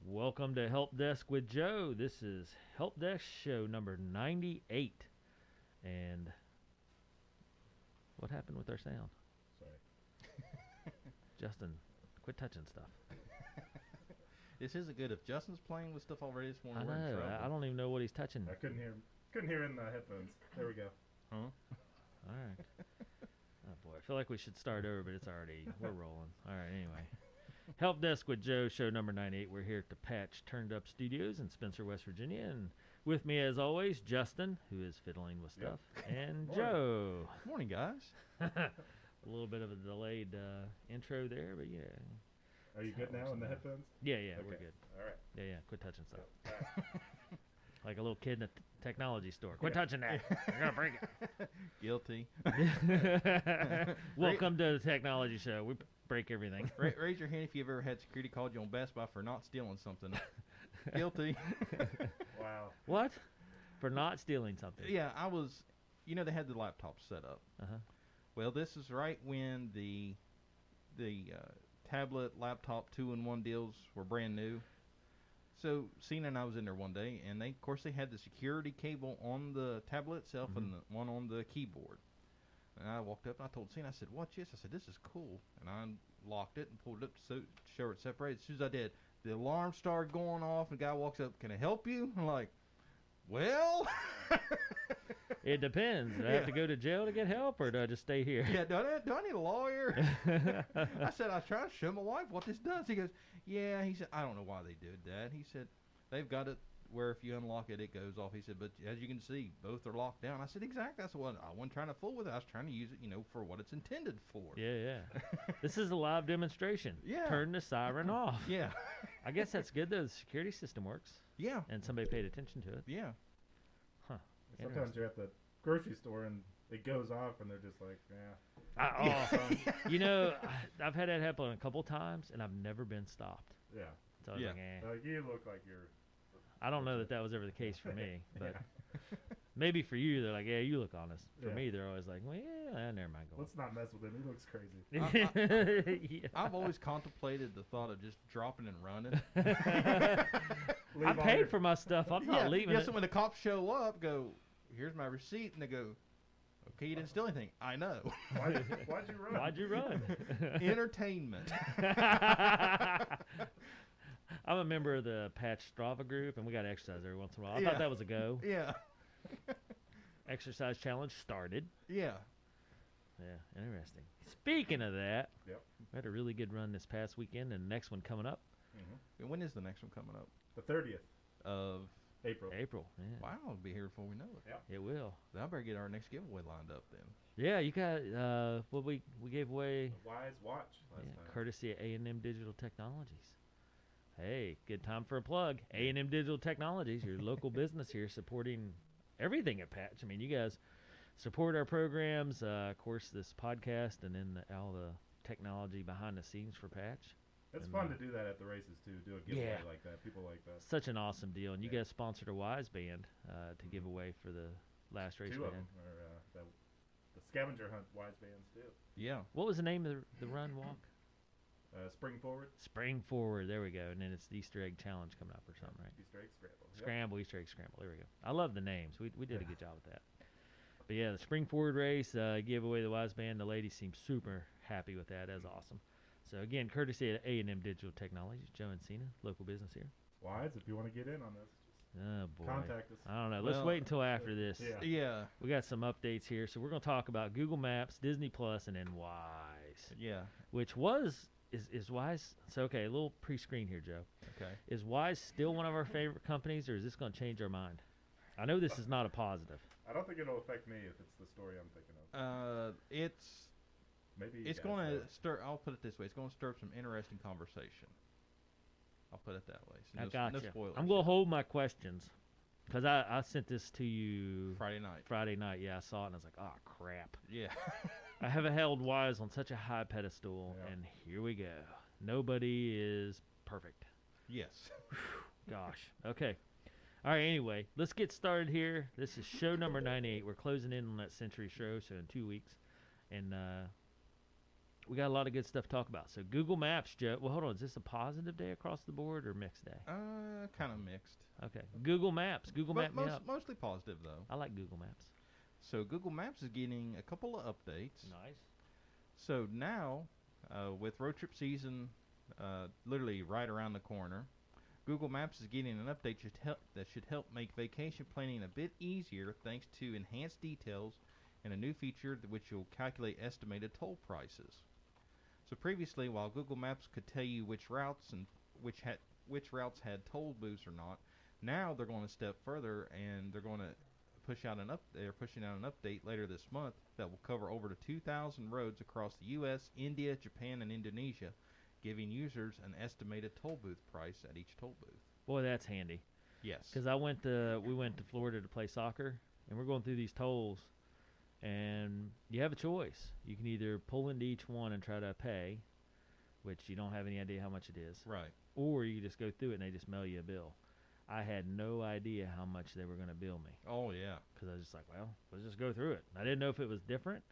Welcome to Help Desk with Joe. This is Help Desk show number 98. And what happened with our sound? Sorry. Justin, quit touching stuff. This isn't good. If Justin's playing with stuff already this morning, I we're in know. trouble. I don't even know what he's touching. I couldn't hear in the headphones. There we go. Huh? All right. Oh boy, I feel like we should start over, but we're rolling. All right, anyway. Help Desk with Joe, show number 98. We're here at the Patch Turned Up Studios in Spencer, West Virginia. And with me, as always, Justin, who is fiddling with stuff, and Morning. Joe. Morning, guys. A little bit of a delayed intro there, but yeah. Are you good now in the headphones? Yeah, Okay. we're good. All right. Yeah, quit touching stuff. All right. Like a little kid in a technology store. Quit touching that. You're going to break Guilty. it. Welcome to the technology show. We break everything. Raise your hand if you've ever had security called you on Best Buy for not stealing something. Guilty. Wow. What? For not stealing something? Yeah, I was. They had the laptop set up. Uh-huh. Well, this is right when the tablet, laptop, 2-in-1 deals were brand new. So Cena and I was in there one day, and of course they had the security cable on the tablet itself and the one on the keyboard. And I walked up and I told Cena, I said, "Watch this." I said, "This is cool." And I locked it and pulled it up to show it separated. As soon as I did, the alarm started going off, and the guy walks up, "Can I help you?" I'm like, "Well." It depends. Do I have to go to jail to get help, or do I just stay here? Yeah, do I need a lawyer? I said, I was trying to show my wife what this does. He goes, yeah. He said, I don't know why they did that. He said, they've got it where if you unlock it, it goes off. He said, but as you can see, both are locked down. I said, exactly. That's what I wasn't trying to fool with it. I was trying to use it, for what it's intended for. Yeah. This is a live demonstration. Yeah. Turn the siren off. Yeah. I guess that's good, though. The security system works, Yeah. and somebody paid attention to it. Yeah. Huh. Sometimes you're at the grocery store and it goes off and they're just like, yeah. I've had that happen a couple times, and I've never been stopped. Yeah. So I was Yeah. like, eh. Like, you look like you're. I don't know that was ever the case for me, but Yeah. maybe for you, they're like, yeah, you look honest. For Yeah. me, they're always like, well, yeah, never mind. Go Let's not mess with him. He looks crazy. Yeah. I've always contemplated the thought of just dropping and running. Leave I all paid your- for my stuff. I'm not leaving Yeah, it. so when the cops show up, go, here's my receipt, and they go, okay, you didn't steal anything. I know. Why'd you run? Why'd you run? Entertainment. I'm a member of the Patch Strava group, and we got to exercise every once in a while. I Yeah. thought that was a go. Yeah. Exercise challenge started. Yeah. Yeah, interesting. Speaking of that, Yep. we had a really good run this past weekend, and the next one coming up, Mm-hmm. When is the next one coming up? The 30th Of April. April. Yeah, wow, it'll be here before we know it. Yeah. it will. Then I better get our next giveaway lined up then. Yeah, you got what we gave away. The Wyze watch last Yeah, time. courtesy of A&M Digital Technologies. Hey, good time for a plug. A&M Digital Technologies, your local business here, supporting everything at Patch. I mean, you guys support our programs, of course, this podcast, and then all the technology behind the scenes for Patch. It's And, fun to do that at the races too. Do a giveaway Yeah. like that. People like that. Such an awesome deal, and you Yeah. guys sponsored a Wyze band to give away for the last race Two we of had. them are the scavenger hunt Wyze bands too. Yeah. What was the name of the run walk? Spring forward. Spring Forward. There we go. And then it's the Easter egg challenge coming up or something, right? Easter egg scramble. Yep. Scramble, Easter egg scramble. There we go. I love the names. We did a good job with that. But yeah, the Spring Forward race, gave away the Wyze band. The ladies seem super happy with that. That's awesome. So again, courtesy of A&M Digital Technologies, Joe and Cena, local business here. Wyze, if you want to get in on this, just Oh boy. contact us. I don't know. Let's Well, wait until after this. Yeah. Yeah. We got some updates here. So we're going to talk about Google Maps, Disney Plus, and then Wyze. Yeah. Which is Wyze. So okay, a little pre-screen here, Joe. Okay. Is Wyze still one of our favorite companies, or is this going to change our mind? I know this is not a positive. I don't think it'll affect me if it's the story I'm thinking of. Maybe It's you going guys to stir. I'll put it this way: it's going to stir up some interesting conversation. I'll put it that way. So I no gotcha. spoilers. I'm going to hold my questions because I sent this to you Friday night. Friday night. Yeah, I saw it and I was like, oh crap. Yeah. I haven't held Wyze on such a high pedestal, Yeah. and here we go. Nobody is perfect. Yes. Gosh. Okay. All right, anyway, let's get started here. This is show number 98. We're closing in on that century show, so in 2 weeks. And we got a lot of good stuff to talk about. So Google Maps, Joe. Well, hold on. Is this a positive day across the board or mixed day? Kind of mixed. Okay. Google Maps. Google Map me up. Mostly positive, though. I like Google Maps. So Google Maps is getting a couple of updates. Nice. So now, with road trip season literally right around the corner, Google Maps is getting an update that should help make vacation planning a bit easier thanks to enhanced details and a new feature which will calculate estimated toll prices. So previously, while Google Maps could tell you which routes routes had toll booths or not, now they're going a step further and they're going to they're pushing out an update later this month that will cover over 2,000 roads across the U.S., India, Japan, and Indonesia, giving users an estimated toll booth price at each toll booth. Boy, that's handy. Yes. Because we went to Florida to play soccer, and we're going through these tolls, and you have a choice. You can either pull into each one and try to pay, which you don't have any idea how much it is. Right. Or you just go through it and they just mail you a bill. I had no idea how much they were going to bill me. Oh, yeah. Because I was just like, well, let's just go through it. I didn't know if it was different,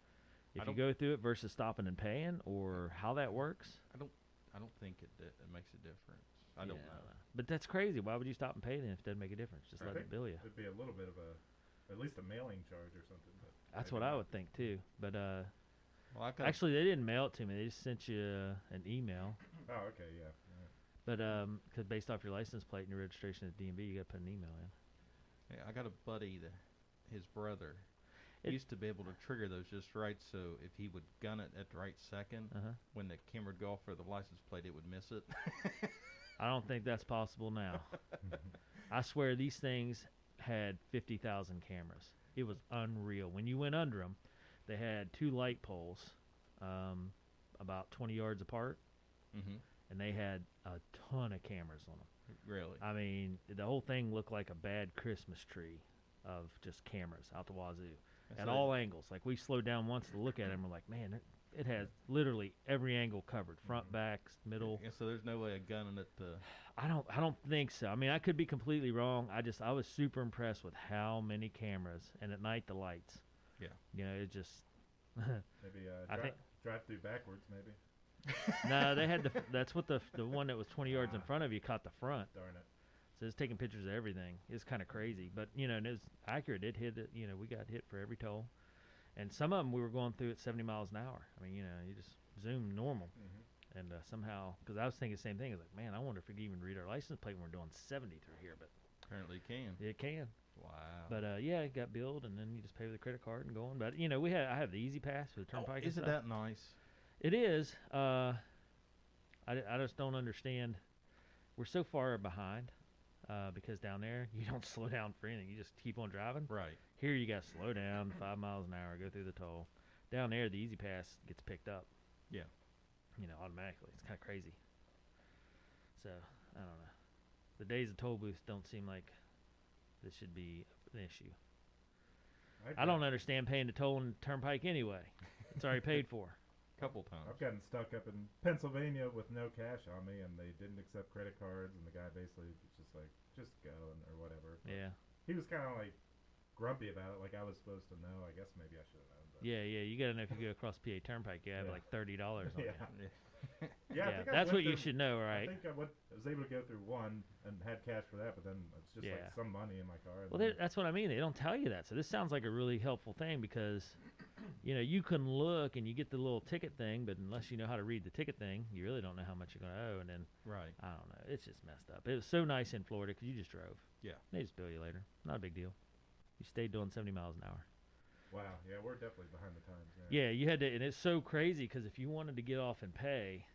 if you go through it versus stopping and paying, or how that works. I don't think it makes a difference. I don't know. But that's crazy. Why would you stop and pay then if it doesn't make a difference? Just let it bill you. It'd be a little bit of at least a mailing charge or something. But that's what I would think too. But well, actually, they didn't mail it to me. They just sent you an email. Oh, okay, yeah. But because based off your license plate and your registration at DMV, you got to put an email in. Yeah, I got a buddy that his brother used to be able to trigger those just right, so if he would gun it at the right second, when the camera would go off for the license plate, it would miss it. I don't think that's possible now. I swear these things had 50,000 cameras. It was unreal. When you went under them, they had 2 light poles about 20 yards apart, and they had a ton of cameras on them. Really? I mean, the whole thing looked like a bad Christmas tree of just cameras out the wazoo at all angles. Like, we slowed down once to look at it, and we're like, man, it has literally every angle covered, front, back, middle. Yeah, so there's no way of gunning it to... I don't think so. I mean, I could be completely wrong. I was super impressed with how many cameras, and at night the lights. Yeah. You know, it just... Maybe drive through backwards, maybe. No, they had that's what the one that was 20 yards in front of you caught the front. Darn it. So it's taking pictures of everything. It's kind of crazy, but you know, and it was accurate. It hit it. You know, we got hit for every toll, and some of them we were going through at 70 miles an hour. I mean, you know, you just zoom normal, and somehow, because I was thinking the same thing. I was like, man, I wonder if we can even read our license plate when we're doing 70 through here, but apparently it can. It can. Wow. But yeah, it got billed, and then you just pay with a credit card and go on. But you know, I have the Easy Pass for the Turnpike. Oh, isn't that nice? It is. I just don't understand. We're so far behind because down there you don't slow down for anything. You just keep on driving. Right. Here you got to slow down 5 miles an hour, go through the toll. Down there, the Easy Pass gets picked up. Yeah. You know, automatically. It's kind of crazy. So, I don't know. The days of toll booths don't seem like this should be an issue. I don't understand paying the toll on the Turnpike anyway. It's already paid for. Couple times. I've gotten stuck up in Pennsylvania with no cash on me, and they didn't accept credit cards, and the guy basically was just like, just go, or whatever. But yeah. He was kind of like grumpy about it, like I was supposed to know. I guess maybe I should have known. But yeah, you got to know if you go across PA Turnpike, you have like $30 on you. Yeah, that's what you should know, right? I think I was able to go through one and had cash for that, but then it's just like some money in my car. Well, that's what I mean. They don't tell you that. So this sounds like a really helpful thing because, you know, you can look and you get the little ticket thing, but unless you know how to read the ticket thing, you really don't know how much you're going to owe. And then, I don't know. It's just messed up. It was so nice in Florida because you just drove. Yeah. They just bill you later. Not a big deal. You stayed doing 70 miles an hour. Wow. Yeah, we're definitely behind the times. Yeah, you had to, and it's so crazy because if you wanted to get off and pay,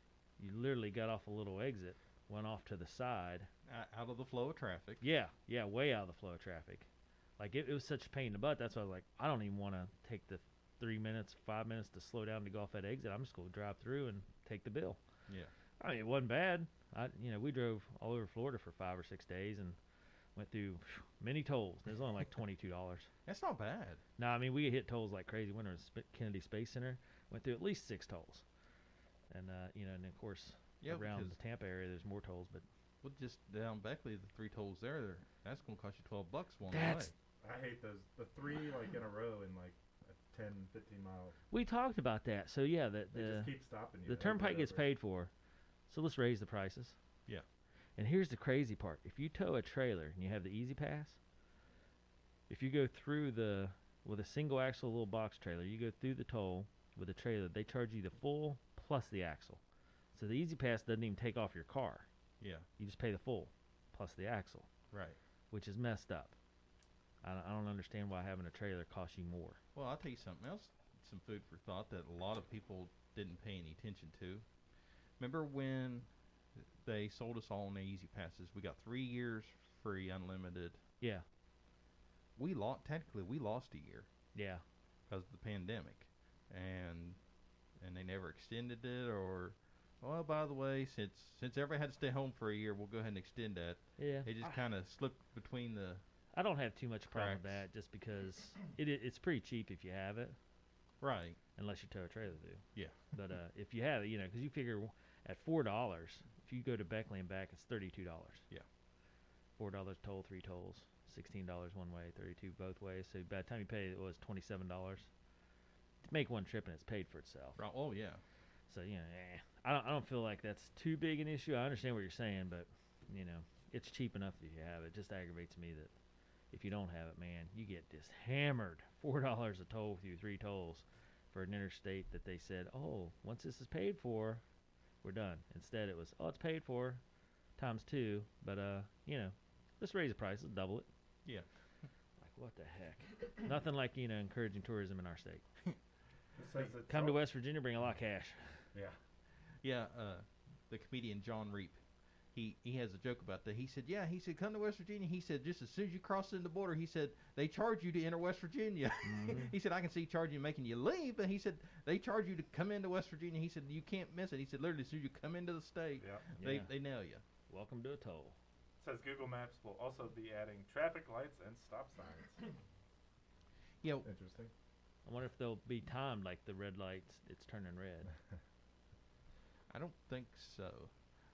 you literally got off a little exit, went off to the side. Out of the flow of traffic. Yeah, way out of the flow of traffic. Like, it was such a pain in the butt. That's why I was like, I don't even want to take the 3 minutes, 5 minutes to slow down to go off that exit. I'm just going to drive through and take the bill. Yeah. I mean, it wasn't bad. We drove all over Florida for 5 or 6 days and went through many tolls. It was only like $22. That's not bad. No, I mean, we hit tolls like crazy. Went to Kennedy Space Center, went through at least 6 tolls. And, and of course, around the Tampa area, there's more tolls. But just down Beckley, the 3 tolls that's going to cost you $12 one way. I hate those. The 3 like in a row in like a 10, 15 mile. We talked about that. So yeah, They just keep stopping you. the over turnpike and gets over. paid for. So let's raise the prices. Yeah. And here's the crazy part: if you tow a trailer and you have the Easy Pass, if you go through with a single axle little box trailer, you go through the toll with a trailer, they charge you the full plus the axle. So the Easy Pass doesn't even take off your car. Yeah. You just pay the full plus the axle, Right. which is messed up. I don't understand why having a trailer costs you more. Well, I'll tell you something else, some food for thought that a lot of people didn't pay any attention to. Remember when they sold us all on the Easy Passes? We got 3 years free, unlimited. Yeah, Technically we lost a year yeah, because of the pandemic, and they never extended it. Or, well, by the way, since everybody had to stay home for a year, we'll go ahead and extend that. yeah. It just kind of slipped between the. I don't have too much problem with Cracks. that, just because it's pretty cheap if you have it, Right. unless you tow a trailer, do. Yeah. But if you have it, because you figure at $4, if you go to Beckley and back, it's $32. Yeah. $4 toll, 3 tolls, $16 one way, 32 both ways. So by the time you pay, it was $27 to make one trip, and it's paid for itself. Right. Oh yeah. So I don't feel like that's too big an issue. I understand what you're saying, but it's cheap enough if you have it. It just aggravates me that if you don't have it, man, you get just hammered. $4 a toll through 3 tolls for an interstate that they said, oh, once this is paid for, we're done. Instead, it was, oh, it's paid for times 2, but let's raise the price, let's double it. Yeah. Like, what the heck? Nothing like encouraging tourism in our state. It says it's Come to all- West Virginia, bring a lot of cash. Yeah. Yeah. The comedian John Reap, he has a joke about that. He said, come to West Virginia. He said, just as soon as you cross in the border, he said, they charge you to enter West Virginia. He said, I can see charging you, making you leave, but he said, they charge you to come into West Virginia. He said, you can't miss it. He said, literally, as soon as you come into the state, Yeah. Yeah. they nail you. Welcome to a toll. It says Google Maps will also be adding traffic lights and stop signs. Yeah. Interesting. I wonder if they'll be timed like the red lights, it's turning red. I don't think so.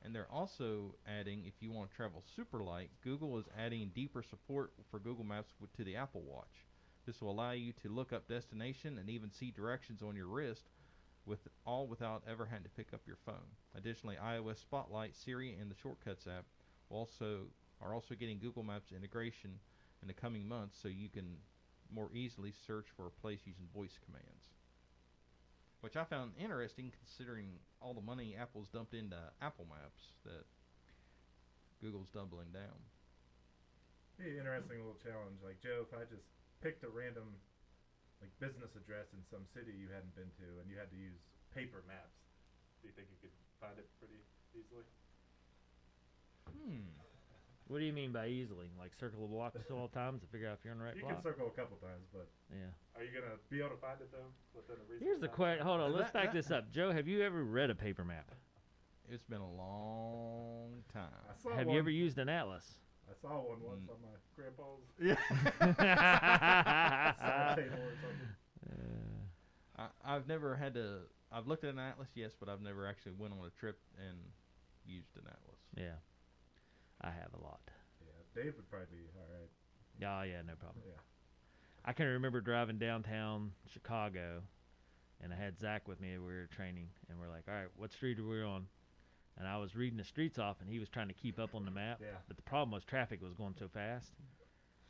And they're also adding, if you want to travel super light, Google is adding deeper support for Google Maps to the Apple Watch. This will allow you to look up destination and even see directions on your wrist, without ever having to pick up your phone. Additionally, iOS Spotlight, Siri, and the Shortcuts app are also getting Google Maps integration in the coming months, so you can more easily search for a place using voice commands. Which I found interesting, considering all the money Apple's dumped into Apple Maps, that Google's doubling down. Be an interesting little challenge. Like, Joe, if I just picked a random business address in some city you hadn't been to, and you had to use paper maps, do you think you could find it pretty easily? What do you mean by easily? Like circle the block several times to figure out if you're on the right You block? can circle a couple times, but Yeah. are you gonna be able to find it though within a reasonable Here's the time? question. Hold on, let's back That- this up. Joe, have you ever read a paper map? It's been a long I time. saw Have one. you ever used an atlas? I saw one once on my grandpa's Yeah. side table or something. I've never had to. I've looked at an atlas, yes, but I've never actually went on a trip and used an atlas. Yeah, I have a lot. Yeah, Dave would probably be all right. Oh, yeah, no problem. Yeah. I can remember driving downtown Chicago, and I had Zach with me. We were training, and we're like, all right, what street are we on? And I was reading the streets off, and he was trying to keep up on the map. Yeah. But the problem was traffic was going so fast.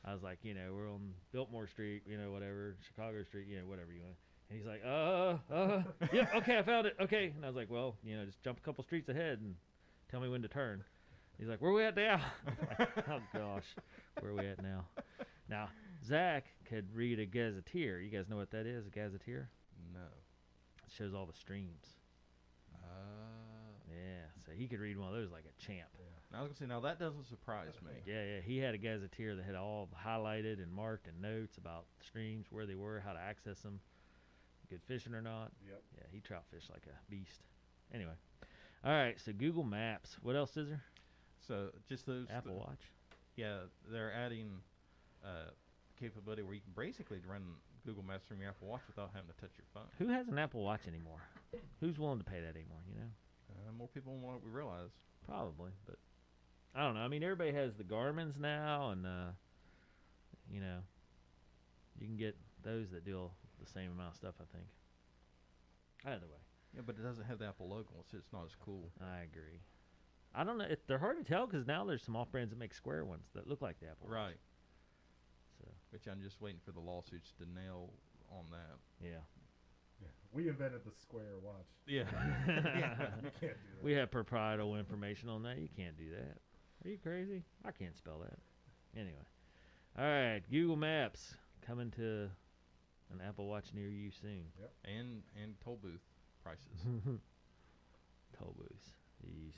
I was like, we're on Biltmore Street, whatever, Chicago Street, whatever you want. And he's like, yeah, okay, I found it, okay. And I was like, well, just jump a couple streets ahead and tell me when to turn. He's like, where are we at now? Like, oh, gosh, where are we at now? Now, Zach could read a gazetteer. You guys know what that is, a gazetteer? No. It shows all the streams. Yeah, so he could read one of those like a champ. I was gonna say, now that doesn't surprise me. Yeah, he had a gazetteer that had all highlighted and marked and notes about streams, where they were, how to access them, good fishing or not. Yep. Yeah, he trout fished like a beast. Anyway, all right, so Google Maps. What else is there? So just those. Apple Watch. Yeah, they're adding capability where you can basically run Google Maps from your Apple Watch without having to touch your phone. Who has an Apple Watch anymore? Who's willing to pay that anymore, More people than what we realize. Probably, but I don't know. I mean, everybody has the Garmin's now, and you can get those that do the same amount of stuff, I think. Either way, Yeah, but it doesn't have the Apple logo, so it's not as cool. I agree. I don't know. They're hard to tell because now there's some off brands that make square ones that look like the Apple Watch. Right. So Which I'm just waiting for the lawsuits to nail on that. yeah. Yeah. We invented the square watch. Yeah. You can't do that. We have proprietary information on that. You can't do that. Are you crazy? I can't spell that. Anyway. All right. Google Maps coming to an Apple Watch near you soon. And toll booth prices. Toll booths. Jeez.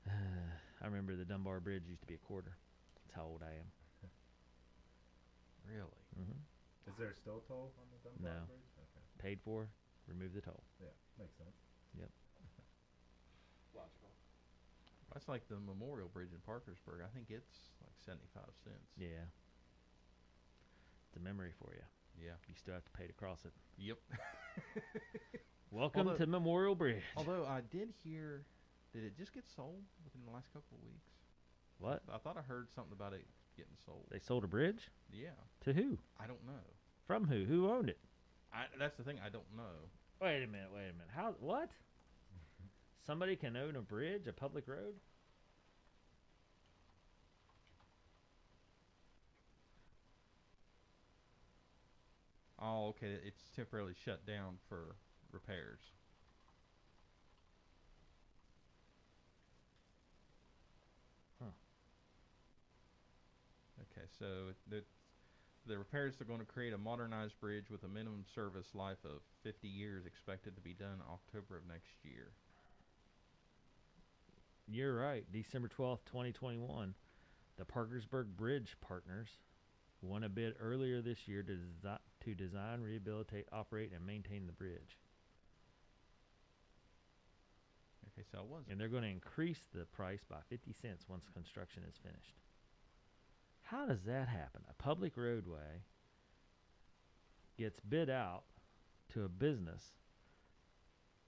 I remember the Dunbar Bridge used to be a quarter. That's how old I am. Really? Mm-hmm. Is there still toll on the Dunbar No. Bridge? Okay. Paid for, remove the toll. Yeah, makes sense. Yep. Logical. That's like the Memorial Bridge in Parkersburg. I think it's like 75 cents. Yeah. It's a memory for you. Yeah. You still have to pay to cross it. Yep. Welcome to Memorial Bridge. Although I did hear, did it just get sold within the last couple of weeks? What? I thought I heard something about it getting sold. They sold a bridge? Yeah. To who? I don't know. From who? Who owned it? That's the thing. I don't know. Wait a minute. How? What? Somebody can own a bridge, a public road? Oh, okay. It's temporarily shut down for repairs. Huh. Okay, so the repairs are going to create a modernized bridge with a minimum service life of 50 years, expected to be done October of next year. You're right. December 12th, 2021. The Parkersburg Bridge Partners won a bid earlier this year to design, rehabilitate, operate, and maintain the bridge. Okay, so it was. And they're going to increase the price by 50 cents once construction is finished. How does that happen? A public roadway gets bid out to a business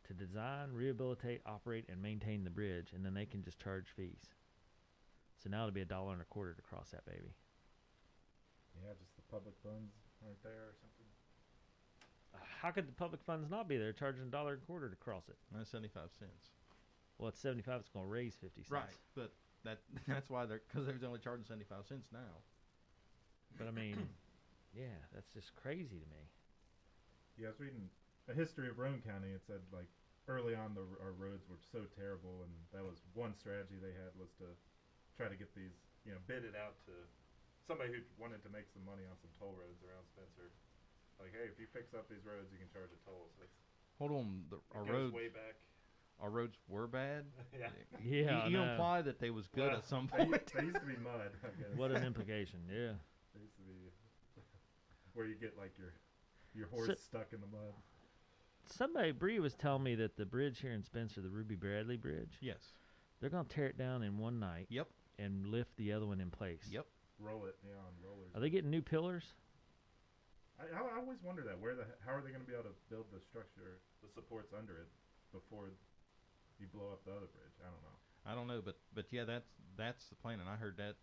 to design, rehabilitate, operate, and maintain the bridge, and then they can just charge fees. So now it'll be $1.25 to cross that baby. Yeah, just the public funds aren't there or something. How could the public funds not be there charging $1.25 to cross it? That's 75 cents. Well, it's 75. It's going to raise 50 cents. Right, but that's why because they're only charging 75 cents now. But I mean, yeah, that's just crazy to me. Yeah, I was reading a history of Roane County. It said like early on our roads were so terrible, and that was one strategy they had was to try to get these, bid it out to somebody who wanted to make some money on some toll roads around Spencer. Like, hey, if you fix up these roads, you can charge a toll. So Hold on, our it roads goes way back. Our roads were bad. Yeah. Yeah, You I know. imply that they was good Well, at some They, point. they used to be mud, I guess. What an implication. Yeah. They used to be where you get like your horse stuck in the mud. Somebody, Bree was telling me that the bridge here in Spencer, the Ruby Bradley Bridge, Yes. they're going to tear it down in one night Yep. and lift the other one in place. Yep. Roll it, on rollers. Are they getting new pillars? I always wonder that. How are they going to be able to build the structure, the supports under it, before you blow up the other bridge? I don't know. I don't know, but yeah, that's the plan, and I heard that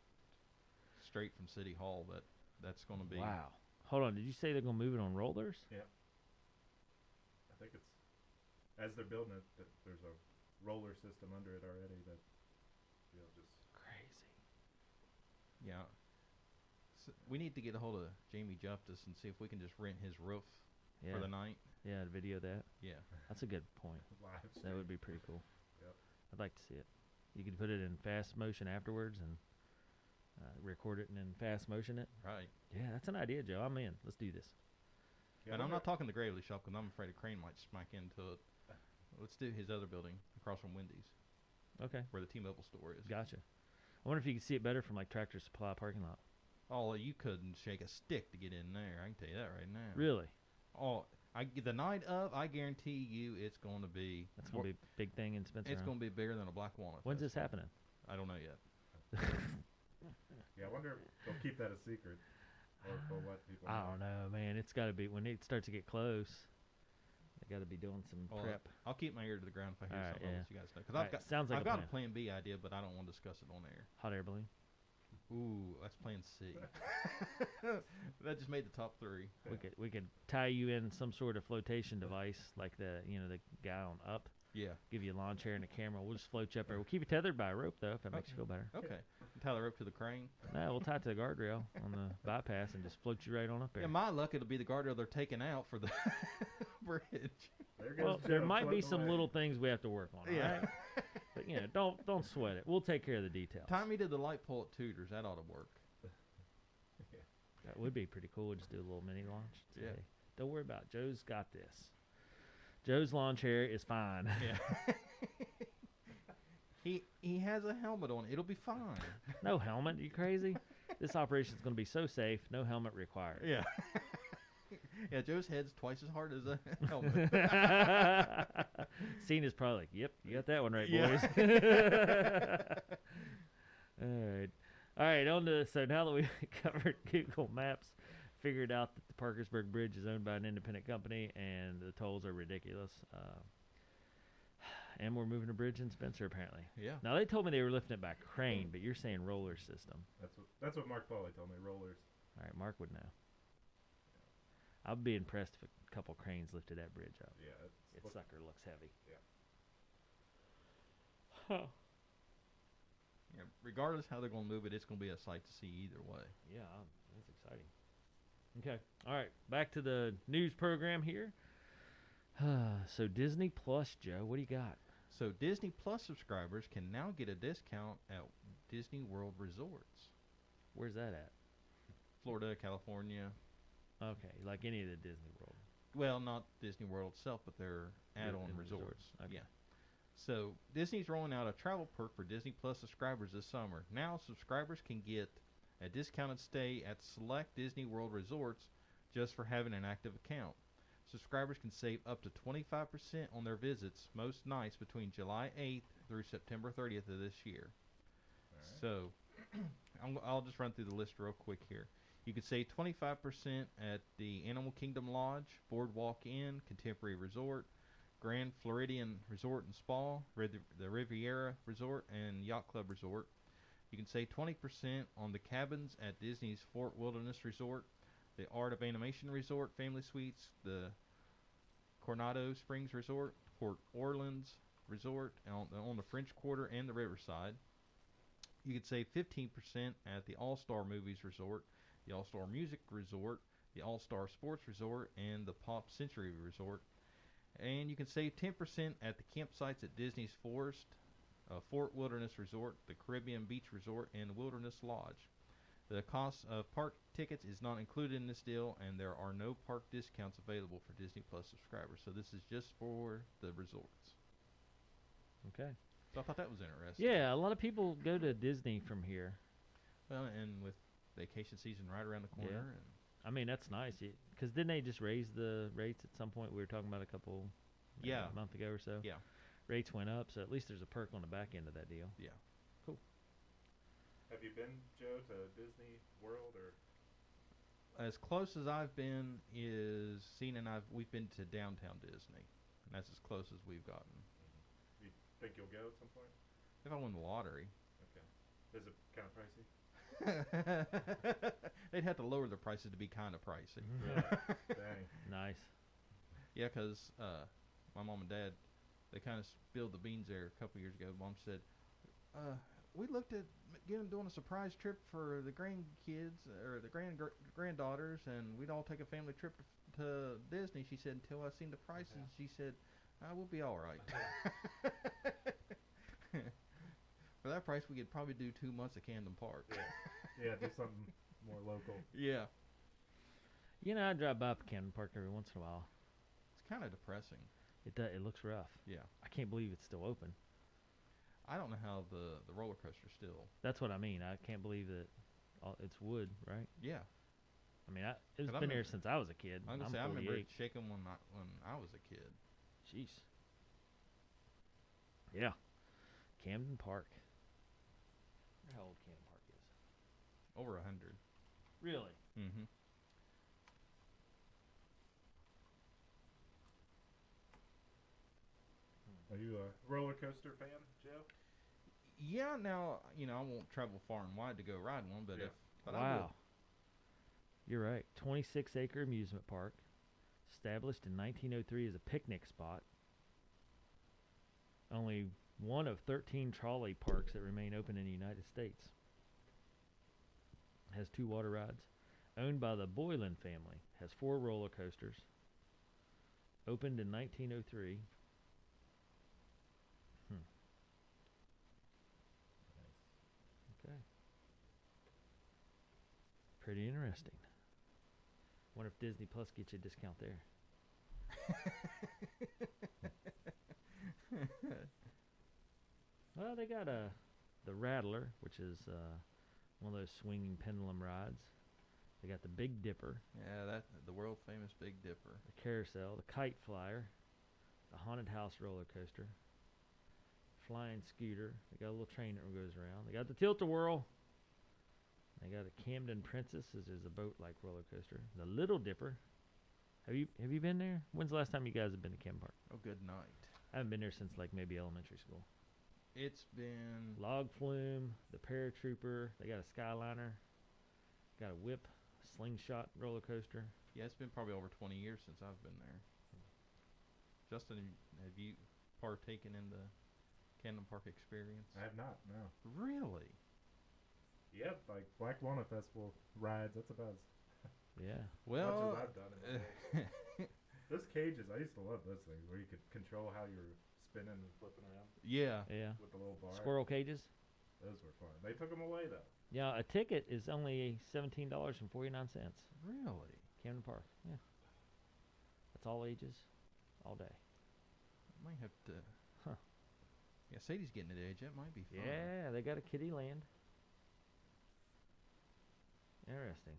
straight from City Hall that that's going to be. Wow. Hold on. Did you say they're going to move it on rollers? Yeah. I think it's as they're building it, that there's a roller system under it already that just Crazy. Yeah. So we need to get a hold of Jamie Justice and see if we can just rent his roof Yeah. for the night. Yeah, video that. Yeah. That's a good point. live. That would be pretty cool. Yep. I'd like to see it. You could put it in fast motion afterwards and record it and then fast motion it. Right. Yeah, that's an idea, Joe. I'm in. Let's do this. Yeah, And I'm not talking the Gravely Shop because I'm afraid a crane might smack into it. Let's do his other building across from Wendy's, Okay. where the T-Mobile store is. Gotcha. I wonder if you can see it better from like Tractor Supply parking lot. Oh, you couldn't shake a stick to get in there. I can tell you that right now. Really? Oh, the night of, I guarantee you, it's going to be. That's going to be a big thing in Spencer. It's huh? going to be bigger than a Black Walnut. When's this Festival. happening? I don't know yet. Yeah, I wonder if they'll keep that a secret, or if they'll let people. I don't know, man. It's got to be when it starts to get close. They got to be doing some Well, prep. I'll keep my ear to the ground if I hear Alright, something. I'll yeah. let you guys know. Because Alright, sounds like I've a got plan. a plan B idea, but I don't want to discuss it on air. Hot air balloon. Ooh, that's plan C. That just made the top 3. We could tie you in some sort of flotation device, like the guy on Up. Yeah. Give you a lawn chair and a camera. We'll just float you up there. We'll keep you tethered by a rope though, if that makes you feel better. Okay. Tie the rope to the crane. No, we'll tie it to the guardrail on the bypass and just float you right on up there. Yeah, my luck, it'll be the guardrail they're taking out for the bridge. There goes Well, Joe there might be floating some away. little things we have to work on. Yeah. All right? But don't sweat it. We'll take care of the details. Tie me to the light pole at Tudor's. That ought to work. That would be pretty cool. Just do a little mini launch. Yeah. Hey, don't worry about it. Joe's got this. Joe's lawn chair is fine. Yeah. He has a helmet on. It'll be fine. No helmet. You crazy? This operation's going to be so safe. No helmet required. Yeah. Yeah, Joe's head's twice as hard as a helmet. Cena's probably like, yep, you got that one right, Yeah. boys. All right, so now that we've covered Google Maps, figured out that the Parkersburg Bridge is owned by an independent company and the tolls are ridiculous. And we're moving a bridge in Spencer, apparently. Yeah. Now, they told me they were lifting it by crane, but you're saying roller system. That's what Mark Pauly told me. Rollers. All right, Mark would know. I'd be impressed if a couple cranes lifted that bridge up. Yeah. That sucker looks heavy. Yeah. Huh. Yeah. Regardless how they're going to move it, it's going to be a sight to see either way. Yeah, that's exciting. Okay. All right, back to the news program here. So Disney Plus, Joe, what do you got? So Disney Plus subscribers can now get a discount at Disney World Resorts. Where's that at? Florida, California. Okay, like any of the Disney World. Well, not Disney World itself, but their add-on in resorts. resorts. Okay. Yeah. So Disney's rolling out a travel perk for Disney Plus subscribers this summer. Now subscribers can get a discounted stay at select Disney World resorts just for having an active account. Subscribers can save up to 25% on their visits most nights between July 8th through September 30th of this year. All right. So I'll just run through the list real quick here. You could save 25% at the Animal Kingdom Lodge, Boardwalk Inn, Contemporary Resort, Grand Floridian Resort and Spa, the Riviera Resort, and Yacht Club Resort. You can save 20% on the cabins at Disney's Fort Wilderness Resort, the Art of Animation Resort, Family Suites, the Coronado Springs Resort, Port Orleans Resort on the French Quarter and the Riverside. You could save 15% at the All-Star Movies Resort, the All-Star Music Resort, the All-Star Sports Resort, and the Pop Century Resort. And you can save 10% at the campsites at Disney's Fort Wilderness Resort, the Caribbean Beach Resort, and the Wilderness Lodge. The cost of park tickets is not included in this deal, and there are no park discounts available for Disney Plus subscribers. So this is just for the resorts. Okay. So I thought that was interesting. Yeah, a lot of people go to Disney from here. Well, and with vacation season right around the corner. Yeah. And I mean, that's nice. Because didn't they just raise the rates at some point? We were talking about a month ago or so. Yeah. Rates went up, so at least there's a perk on the back end of that deal. Yeah. Cool. Have you been, Joe, to Disney World or? As close as I've been is Cena and we've been to downtown Disney, and that's as close as we've gotten. You think you'll go at some point? If I win the lottery, Okay. Is it kind of pricey? they'd have to lower the prices to be kind of pricey. Dang. Nice. Yeah, because my mom and dad, they kind of spilled the beans there a couple years ago. Mom said, we looked at doing a surprise trip for the grandkids or the granddaughters, and we'd all take a family trip to Disney. She said, until I seen the prices, she said, we'll be all right. For that price, we could probably do 2 months at Camden Park. Yeah, do something more local. Yeah. I drive by Camden Park every once in a while. It's kind of depressing. It looks rough. Yeah. I can't believe it's still open. I don't know how the roller coaster still. That's what I mean. I can't believe that it's wood, right? Yeah. I mean, it's 'Cause I been here remember- since I was a kid. I'm gonna I'm say I remember 48. it shaking when I was a kid. Jeez. Yeah. Camden Park. I wonder how old Camden Park is. Over 100. Really? Mm-hmm. Are you a roller coaster fan, Joe? Yeah, now, I won't travel far and wide to go ride one, but Yeah. but I will. Wow. You're right. 26-acre amusement park, established in 1903 as a picnic spot. Only one of 13 trolley parks that remain open in the United States. Has 2 water rides. Owned by the Boylan family. Has 4 roller coasters. Opened in 1903. Okay. Pretty interesting. Wonder if Disney Plus gets you a discount there. Well, they got the Rattler, which is one of those swinging pendulum rides. They got the Big Dipper, Yeah, the world famous Big Dipper. the Carousel, the Kite Flyer, the Haunted House roller coaster, Flying Scooter. They got a little train that goes around. They got the Tilt-A-Whirl. They got a Camden Princess, which is a boat-like roller coaster. The Little Dipper. Have you been there? When's the last time you guys have been to Camden Park? Oh, good night. I haven't been there since like maybe elementary school. It's been Log Flume, the Paratrooper. They got a Skyliner. Got a Whip, Slingshot roller coaster. yeah, it's been probably over 20 years since I've been there. Justin, have you partaken in the Camden Park experience? I have not. No. Really? Yep, like Black Walnut Festival rides. That's about as Yeah. Well, much as I've done in my day. Those cages, I used to love those things where you could control how you're spinning and flipping around yeah. Yeah. with the little bar. Squirrel cages. Those were fun. They took them away though. Yeah, a ticket is only $17.49. Really? Camden Park. Yeah. That's all ages, all day. I might have to. Huh. Yeah, Sadie's getting at age. That might be fun. Yeah, they got a kiddie land. Interesting.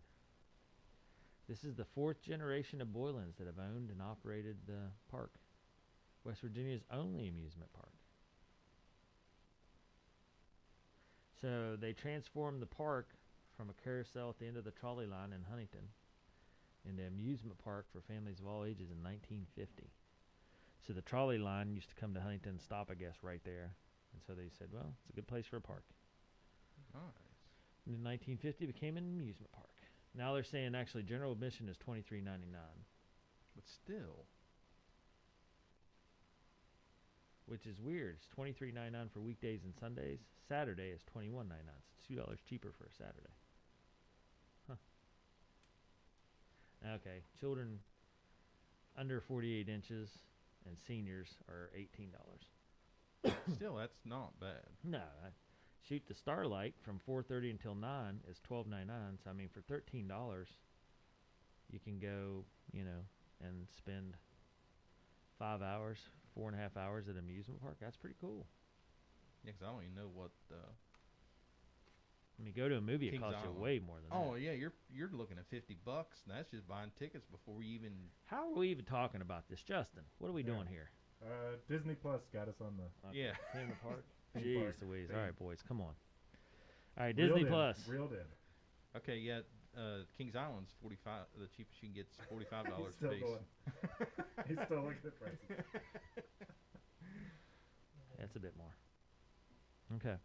This is the 4th generation of Boylans that have owned and operated the park. West Virginia's only amusement park. So they transformed the park from a carousel at the end of the trolley line in Huntington into an amusement park for families of all ages in 1950. So the trolley line used to come to Huntington and stop, I guess, right there. And so they said, well, it's a good place for a park. Nice. And in 1950, it became an amusement park. Now they're saying actually general admission is $23.99. But still. Which is weird. It's $23.99 for weekdays and Sundays. Saturday is $21.99. So it's $2 cheaper for a Saturday. Huh. Okay. Children under 48 inches and seniors are $18. Still, that's not bad. No. Shoot the Starlight from 4:30 until 9 is $12.99. So I mean, for $13, you can go, and spend 5 hours, 4.5 hours at an amusement park. That's pretty cool. Yeah, 'cause I don't even know what. I mean, go to a movie, it Kings costs you Island. way more than Oh that. yeah, you're looking at $50. And that's just buying tickets before you even. How are we even talking about this, Justin? What are we Yeah. doing here? Disney Plus got us on the Okay. Yeah. Camden Park. Theme Jeez park Louise. thing. All right, boys, come on. All right, Disney reeled Plus. In, reeled in. Okay, yeah. Kings Island's 45. The cheapest you can get is $45 He's still piece. going. He's still looking at prices. That's a bit more. Okay.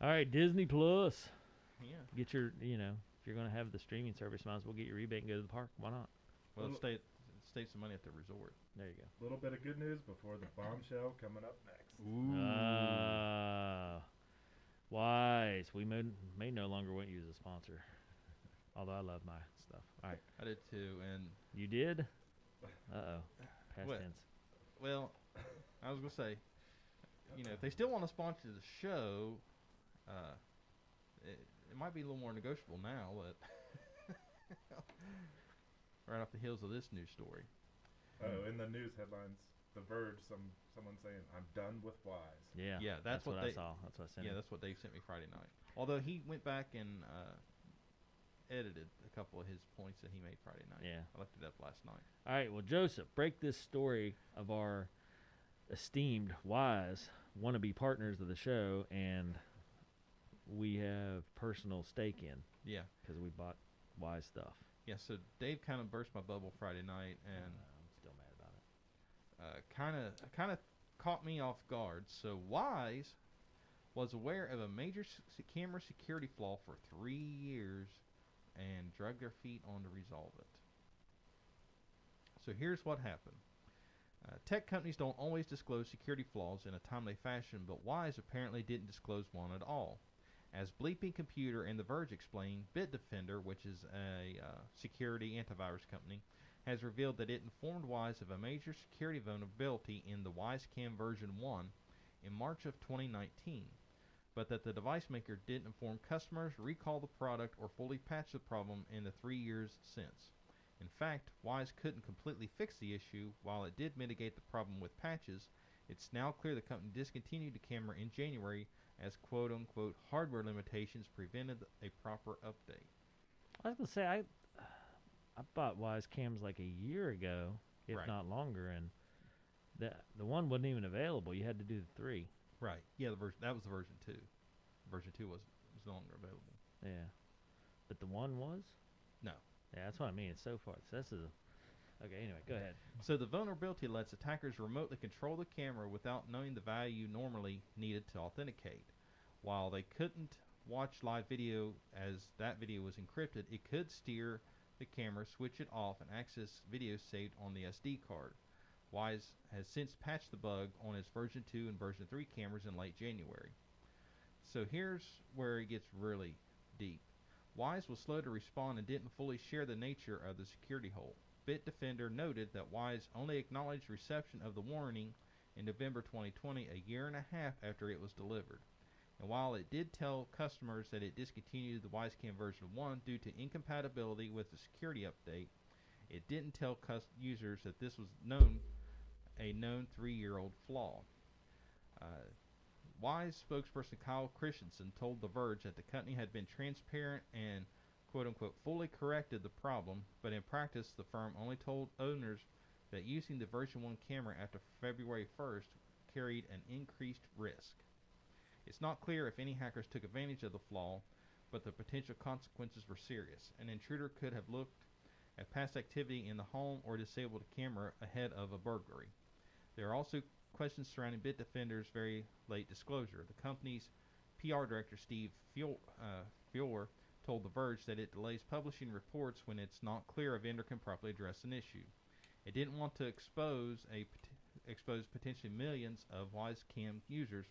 All right, Disney Plus. Yeah. Get your, if you're going to have the streaming service, might as well get your rebate and go to the park. Why not? Well, Well, save some money at the resort. There you go. Little bit of good news before the bombshell coming up next. Wyze. We may no longer want you as a sponsor. Although I love my stuff. All right. I did too, and You did? Uh-oh. Past What? tense. well, I was gonna say, if they still want to sponsor the show, it might be a little more negotiable now, but right off the heels of this news story. In the news headlines, The Verge, someone saying, "I'm done with Wyze." Yeah. Yeah, that's what I they- saw. That's what I sent. Yeah, him. that's what Dave sent me Friday night. Although he went back and edited a couple of his points that he made Friday night. Yeah. I looked it up last night. All right. Well, Joseph, break this story of our esteemed Wyze wannabe partners of the show, and we have personal stake in Yeah. because we bought Wyze stuff. Yeah, so Dave kind of burst my bubble Friday night and I'm still mad about it. kind of caught me off guard. So Wyze was aware of a major camera security flaw for 3 years and dragged their feet on to resolve it. So here's what happened. Tech companies don't always disclose security flaws in a timely fashion, but Wyze apparently didn't disclose one at all. As Bleeping Computer and The Verge explain, Bitdefender, which is a security antivirus company, has revealed that it informed Wyze of a major security vulnerability in the WyzeCam version 1 in March of 2019, but that the device maker didn't inform customers, recall the product, or fully patch the problem in the 3 years since. In fact, Wyze couldn't completely fix the issue. While it did mitigate the problem with patches, it's now clear the company discontinued the camera in January as quote-unquote hardware limitations prevented a proper update. I was gonna say I bought Wyze cams like a year ago, if Right. not longer, and the one wasn't even available. You had to do the 3. Right. Yeah, that was the version 2. Version 2 was no longer available. Yeah, but the 1 was. No. Yeah, that's what I mean. It's so far. So this is okay. Anyway, go ahead. So the vulnerability lets attackers remotely control the camera without knowing the value normally needed to authenticate. While they couldn't watch live video as that video was encrypted, it could steer the camera, switch it off, and access videos saved on the SD card. Wyze has since patched the bug on its version 2 and version 3 cameras in late January. So here's where it gets really deep. Wyze was slow to respond and didn't fully share the nature of the security hole. Bitdefender noted that Wyze only acknowledged reception of the warning in November 2020, a year and a half after it was delivered. And while it did tell customers that it discontinued the WyzeCam version 1 due to incompatibility with the security update, it didn't tell users that this was a known 3-year-old flaw. Wyze spokesperson Kyle Christensen told The Verge that the company had been transparent and quote-unquote fully corrected the problem, but in practice the firm only told owners that using the version 1 camera after February 1st carried an increased risk. It's not clear if any hackers took advantage of the flaw, but the potential consequences were serious. An intruder could have looked at past activity in the home or disabled a camera ahead of a burglary. There are also questions surrounding Bitdefender's very late disclosure. The company's PR director, Steve Fiorer, told The Verge that it delays publishing reports when it's not clear a vendor can properly address an issue. It didn't want to expose potentially millions of WyzeCam users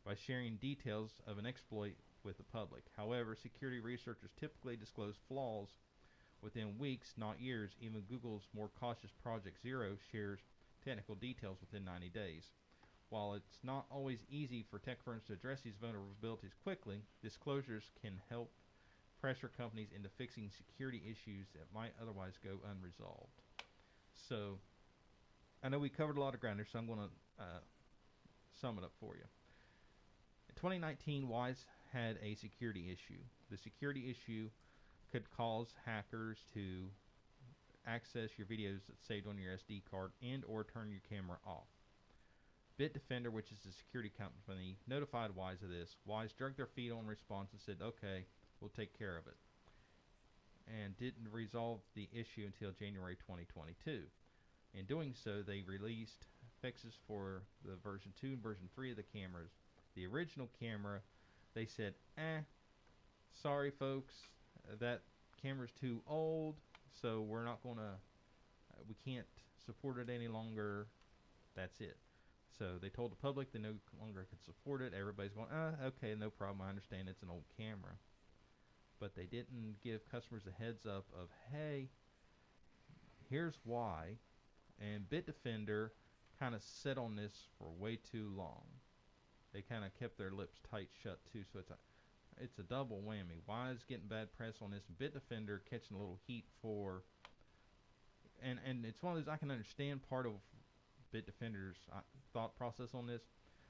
by sharing details of an exploit with the public. However, security researchers typically disclose flaws within weeks, not years. Even Google's more cautious Project Zero shares technical details within 90 days. While it's not always easy for tech firms to address these vulnerabilities quickly, disclosures can help pressure companies into fixing security issues that might otherwise go unresolved. So, I know we covered a lot of ground here, so I'm going to sum it up for you. In 2019, Wyze had a security issue. The security issue could cause hackers to access your videos that's saved on your SD card and or turn your camera off. Bitdefender, which is the security company, notified Wyze of this. Wyze dragged their feet on response and said, okay, we'll take care of it, and didn't resolve the issue until January 2022. In doing so, they released fixes for the version 2 and version 3 of the cameras. The original camera, they said, sorry folks, that camera's too old, so we're not going to, we can't support it any longer, that's it. So they told the public they no longer could support it. Everybody's going, okay, no problem, I understand it's an old camera. But they didn't give customers a heads up of, hey, here's why. And Bitdefender kind of sat on this for way too long. They kind of kept their lips tight shut too, so it's a double whammy. Wyze getting bad press on this, and Bitdefender catching a little heat for, and it's one of those, I can understand part of Bitdefender's thought process on this,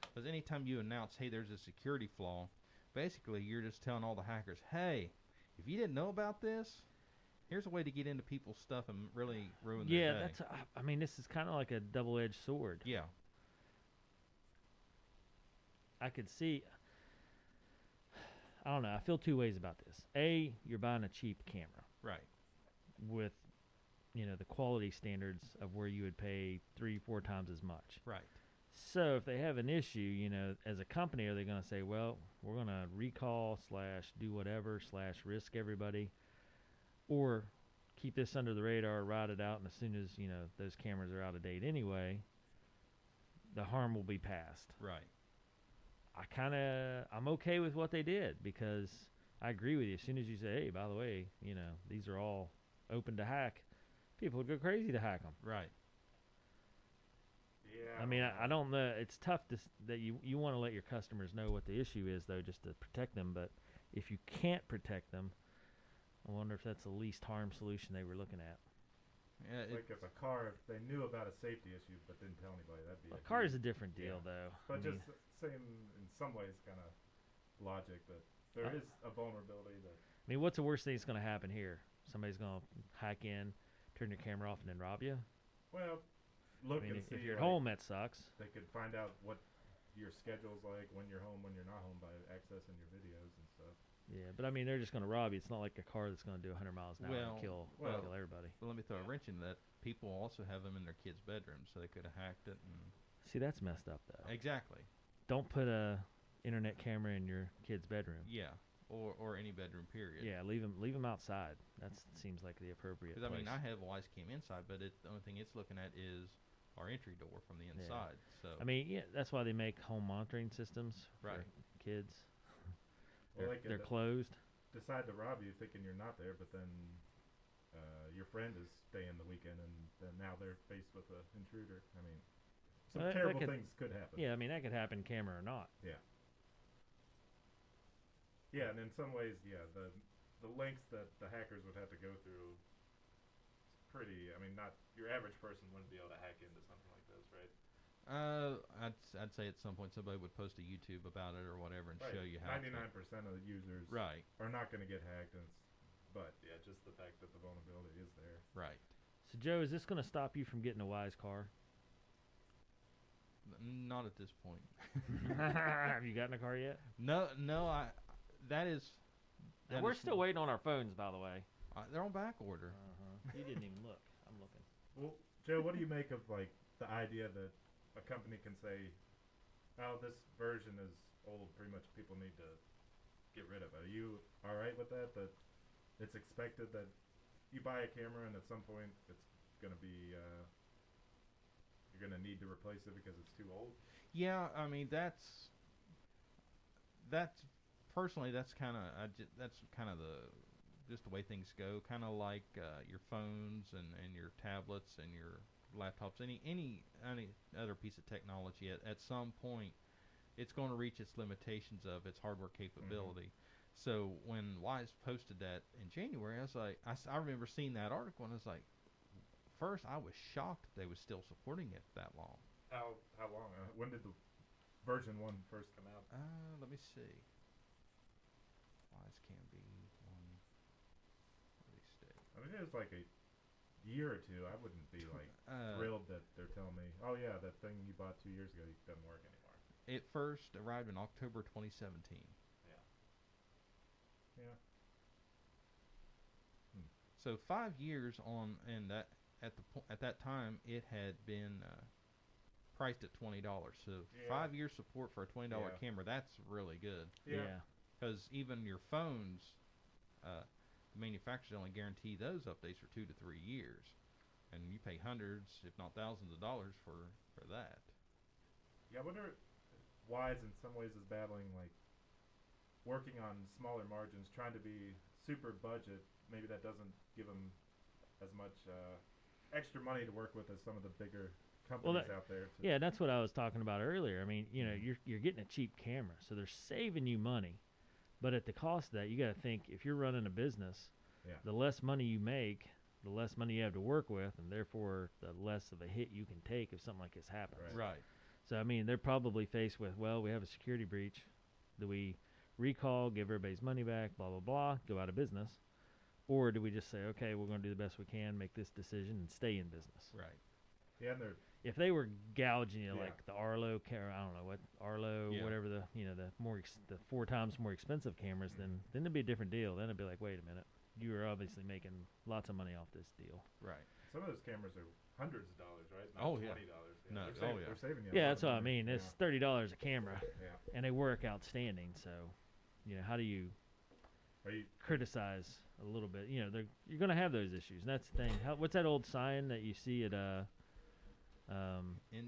because anytime you announce, hey, there's a security flaw, basically you're just telling all the hackers, hey, if you didn't know about this, here's a way to get into people's stuff and really ruin their day. Yeah, that's. I mean, this is kind of like a double-edged sword. Yeah. I could see. I don't know. I feel two ways about this. A, you're buying a cheap camera. Right. With, the quality standards of where you would pay 3-4 times as much. Right. So if they have an issue, as a company, are they going to say, well, we're going to recall / do whatever / risk everybody, or keep this under the radar, ride it out, and as soon as those cameras are out of date anyway, the harm will be past. Right. I'm okay with what they did, because I agree with you. As soon as you say, hey, by the way, these are all open to hack, people would go crazy to hack them. Right. Yeah. I mean, I don't know. It's tough that you want to let your customers know what the issue is, though, just to protect them. But if you can't protect them, I wonder if that's the least harm solution they were looking at. Yeah, Like if a car, if they knew about a safety issue but didn't tell anybody, that'd be A car is a different deal, Yeah. though. But I mean, just same in some ways kind of logic that there is a vulnerability that what's the worst thing that's going to happen here? Somebody's going to hack in, turn your camera off, and then rob you? well look and see if you're at like, home, that sucks. they could find out what your schedule's like when you're home, when you're not home by accessing your videos and stuff. Yeah, but they're just going to rob you. It's not like a car that's going to do 100 miles an hour and kill everybody. Well, let me throw a wrench in that. People also have them in their kids' bedrooms, so they could have hacked it. And See, that's messed up, though. exactly. Don't put a internet camera in your kid's bedroom. Yeah. Or any bedroom, period. Yeah, leave them outside. That seems like the appropriate Because place. I have a Wyze cam inside, but the only thing it's looking at is our entry door from the inside. So that's why they make home monitoring systems Right. for kids. Well, They're closed. Decide to rob you thinking you're not there, but then your friend is staying the weekend, and then now they're faced with an intruder. I mean, some That terrible could- things could happen. Yeah, that could happen, camera or not. Yeah, and in some ways, the lengths that the hackers would have to go through, it's pretty. I mean, not your average person wouldn't be able to hack into something like this, right? I'd say at some point somebody would post a YouTube about it or whatever and Right. show you how. 99% of the users Right. are not going to get hacked, but yeah, just the fact that the vulnerability is there. Right. So, Joe, is this going to stop you from getting a Wyze car? Not at this point. Have you gotten a car yet? No. That is. We're still waiting on our phones, by the way. They're on back order. You didn't even look. I'm looking. Well, Joe, what do you make of like the idea that a company can say, "Oh, this version is old. Pretty much, people need to get rid of it." Are you all right with that? That it's expected that you buy a camera and at some point it's going to be you're going to need to replace it because it's too old. Yeah, I mean that's personally that's kind of just the way things go. Kind of like your phones and your tablets and your laptops, any other piece of technology. At some point, it's going to reach its limitations of its hardware capability. So when Wyze posted that in January, I was like, I remember seeing that article and I was like, first I was shocked they was still supporting it that long. How long? When did the version 1 first come out? Let me see. Wyze can be one release date. I mean, it was like a year or two. I wouldn't be like thrilled that they're telling me, "Oh yeah, that thing you bought 2 years ago doesn't work anymore." It first arrived in October 2017. Yeah. So 5 years on, and that at that time it had been priced at $20. So Yeah. 5 years support for a $20 Yeah. camera, that's really good. Yeah. Because even your phones, the manufacturers only guarantee those updates for 2 to 3 years, and you pay hundreds, if not thousands, of dollars for that. Yeah, I wonder if Wyze in some ways is battling like working on smaller margins, trying to be super budget. Maybe that doesn't give them as much extra money to work with as some of the bigger companies out there. Yeah, that's what I was talking about earlier. I mean, you're getting a cheap camera, so they're saving you money, but at the cost of that, you got to think if you're running a business, the less money you make, the less money you have to work with, and therefore the less of a hit you can take if something like this happens. Right. So I mean, they're probably faced with, well, we have a security breach. Do we recall, give everybody's money back, blah blah blah, go out of business, or do we just say, okay, we're going to do the best we can, make this decision, and stay in business? Right. Yeah, and they're If they were gouging you Yeah. like the Arlo camera, I don't know what Arlo, Yeah. whatever the the 4 times more expensive cameras, then it'd be a different deal. Then it'd be like, wait a minute, you are obviously making lots of money off this deal. Right. some of those cameras are hundreds of dollars, right? Not Oh, yeah. $20. Yeah, No, they're oh, yeah. they're saving you. A Yeah, lot that's of what I money. mean. It's $30 a camera, Yeah. and they work outstanding. So, how do you Are you? criticize a little bit? You're going to have those issues. And that's the thing. What's that old sign that you see at End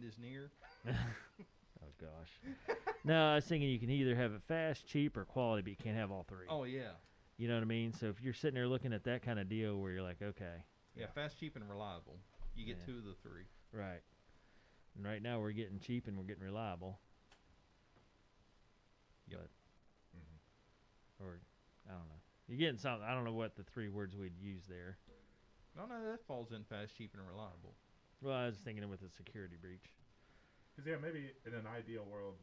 is near. oh gosh. No, I was thinking you can either have it fast, cheap, or quality, but you can't have all three. Oh yeah. You know what I mean? So if you're sitting there looking at that kind of deal where you're like, okay, Yeah, fast, cheap, and reliable. You get Yeah. 2 of the 3. right. And right now we're getting cheap and we're getting reliable. Yep. But, Mhm. or I don't know. You're getting something. I don't know what the 3 words we'd use there. No, that falls in fast, cheap, and reliable. Well, I was thinking with a security breach. Because yeah, maybe in an ideal world,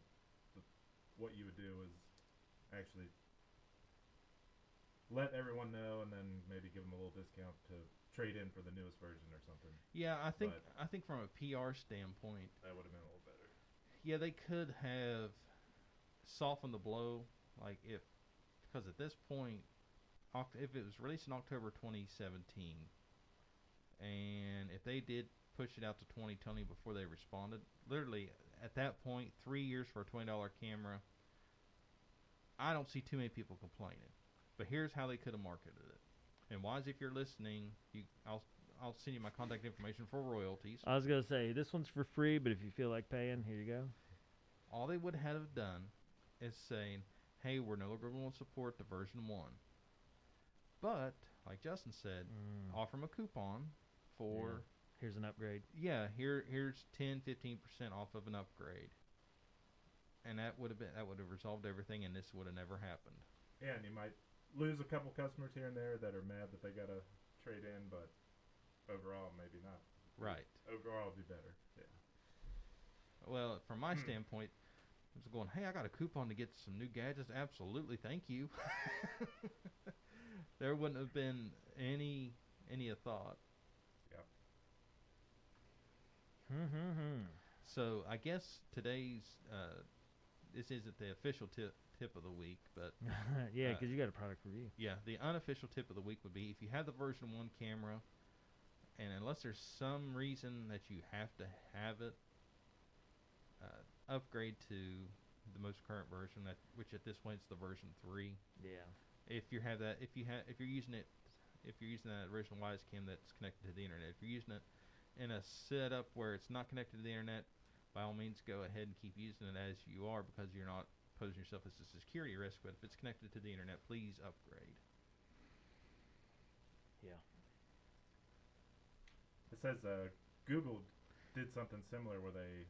what you would do is actually let everyone know, and then maybe give them a little discount to trade in for the newest version or something. Yeah, I think from a PR standpoint, That would have been a little better. yeah, they could have softened the blow, because at this point, if it was released in October 2017, and if they did push it out to 2020 before they responded, literally at that point, 3 years for a $20 camera, I don't see too many people complaining. But here's how they could have marketed it. And Wyze, if you're listening, I'll send you my contact information for royalties. I was gonna say this one's for free, but if you feel like paying, here you go. All they would have done is saying, hey, we're no longer going to support the version 1. But, like Justin said, offer them a coupon for, Here's an upgrade. here's 10-15% off of an upgrade. And that would have resolved everything, and this would have never happened. Yeah, and you might lose a couple customers here and there that are mad that they gotta trade in, but overall, maybe not. Right. Overall, it'll be better. Yeah. Well, from my standpoint, I was going, hey, I got a coupon to get some new gadgets. Absolutely, thank you. There wouldn't have been any thought. Yep. So I guess today's this isn't the official tip of the week, but yeah, because you got a product review. yeah, the unofficial tip of the week would be if you have the version 1 camera, and unless there's some reason that you have to have it, upgrade to the most current version, which at this point is the version 3. Yeah. If you're using that original Wyze cam that's connected to the internet, if you're using it in a setup where it's not connected to the internet, by all means go ahead and keep using it as you are, because you're not posing yourself as a security risk. But if it's connected to the internet, please upgrade. Yeah. it says Google did something similar where they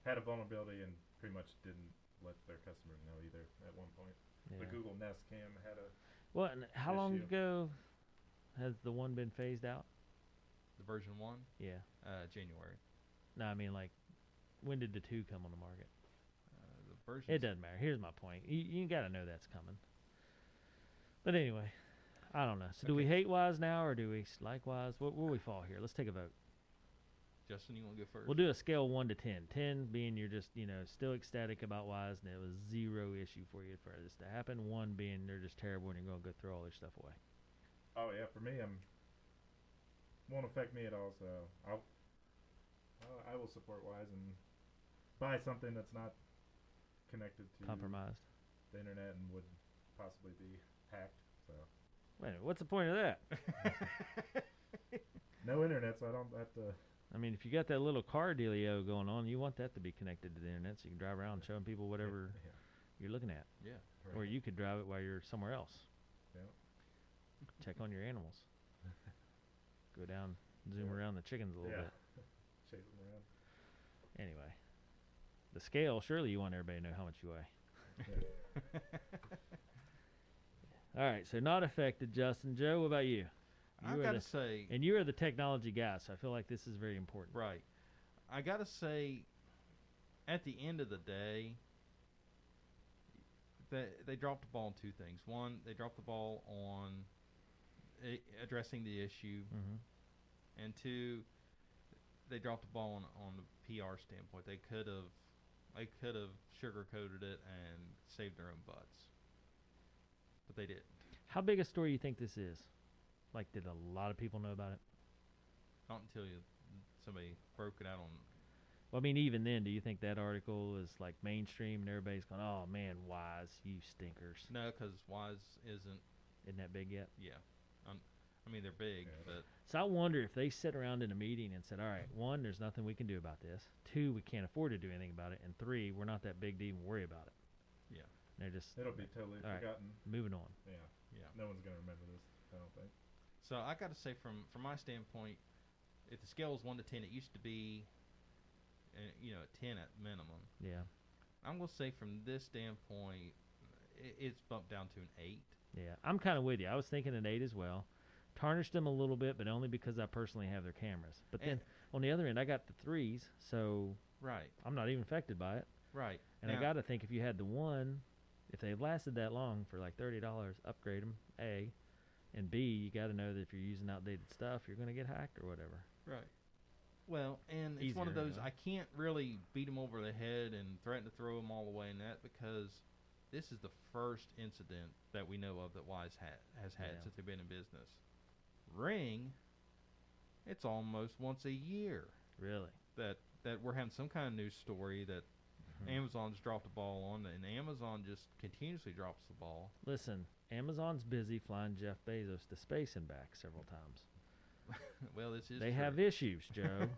had a vulnerability and pretty much didn't let their customers know either at one point. Yeah. The Google Nest Cam had a What? And how long issue. ago has the one been phased out? The version 1, Yeah. January. No, I mean, like, when did the 2 come on the market? The version. It doesn't matter. Here's my point. You got to know that's coming. But anyway, I don't know. So do we hate Wyze now, or do we like Wyze? Where we fall here? Let's take a vote. Justin, you want to go first? We'll do a scale 1 to 10. 10 being you're just, still ecstatic about Wyze, and it was 0 issue for you for this to happen. 1 being they're just terrible and you're going to go throw all their stuff away. Oh yeah, for me, won't affect me at all. So I will support Wyze and buy something that's not connected to Compromised. the internet and would possibly be hacked. So Wait a minute, what's the point of that? no internet, so I don't have to. I mean, if you got that little car dealio going on, you want that to be connected to the internet so you can drive around showing people whatever Yeah. you're looking at. Yeah. Right. Or you could drive it while you're somewhere else. Yeah. Check on your animals. Go down, zoom around the chickens a little Yeah. bit. Chase them around. Anyway, the scale, surely you want everybody to know how much you weigh. Yeah. All right, so not affected, Justin. Joe, what about you? I gotta say, And you are the technology guy, so I feel like this is very important. right. I gotta say, at the end of the day, they dropped the ball on 2 things. One, they dropped the ball on addressing the issue, Mm-hmm. and 2, they dropped the ball on the PR standpoint. They could have sugarcoated it and saved their own butts, but they didn't. How big a story you think this is? Like, did a lot of people know about it? Not until somebody broke it out on Well, I mean, even then, do you think that article is like mainstream and everybody's going, "Oh man, Wyze, you stinkers"? No, because Wyze isn't. Isn't that big yet? Yeah, I mean they're big, Yeah. but So I wonder if they sit around in a meeting and said, "All right, one, there's nothing we can do about this. Two, we can't afford to do anything about it. And three, we're not that big to even worry about it." Yeah. And they're just It'll be totally All right. forgotten. moving on. Yeah. yeah. No one's gonna remember this. I don't think. So I got to say, from my standpoint, if the scale is 1 to 10, it used to be, a 10 at minimum. Yeah, I'm gonna say from this standpoint, it's bumped down to an 8. yeah. I'm kind of with you. I was thinking an 8 as well. Tarnished them a little bit, but only because I personally have their cameras. But then And- on the other end, I got the 3s, so Right. I'm not even affected by it. Right. And I Now- got to think if you had the one, if they lasted that long for like $30, upgrade them, A. And B, you got to know that if you're using outdated stuff, you're going to get hacked or whatever. Right. Well, and it's one of Easier, those, you know? I can't really beat them over the head and threaten to throw them all away in that, because this is the first incident that we know of that Wyze has had Yeah. since they've been in business. Ring, it's almost once a year Really? that we're having some kind of news story that Mhm. Amazon's dropped the ball on, and Amazon just continuously drops the ball. Listen, Amazon's busy flying Jeff Bezos to space and back several times. Well, this is They true. have issues, Joe.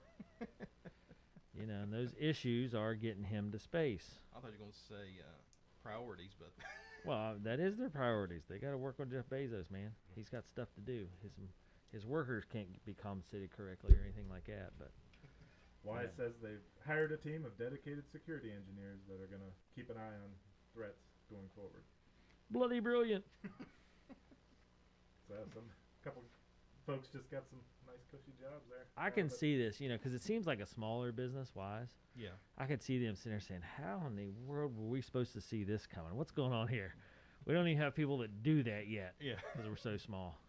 And those issues are getting him to space. I thought you were going to say priorities, but Well, that is their priorities. They got to work on Jeff Bezos, man. He's got stuff to do. His workers can't be compensated correctly or anything like that. But Wyze Yeah. says they've hired a team of dedicated security engineers that are gonna keep an eye on threats going forward. bloody brilliant. So some couple folks just got some nice cushy jobs there. I can see this, because it seems like a smaller business, Wyze. yeah. I could see them sitting there saying, "How in the world were we supposed to see this coming? What's going on here? We don't even have people that do that yet Yeah. because we're so small."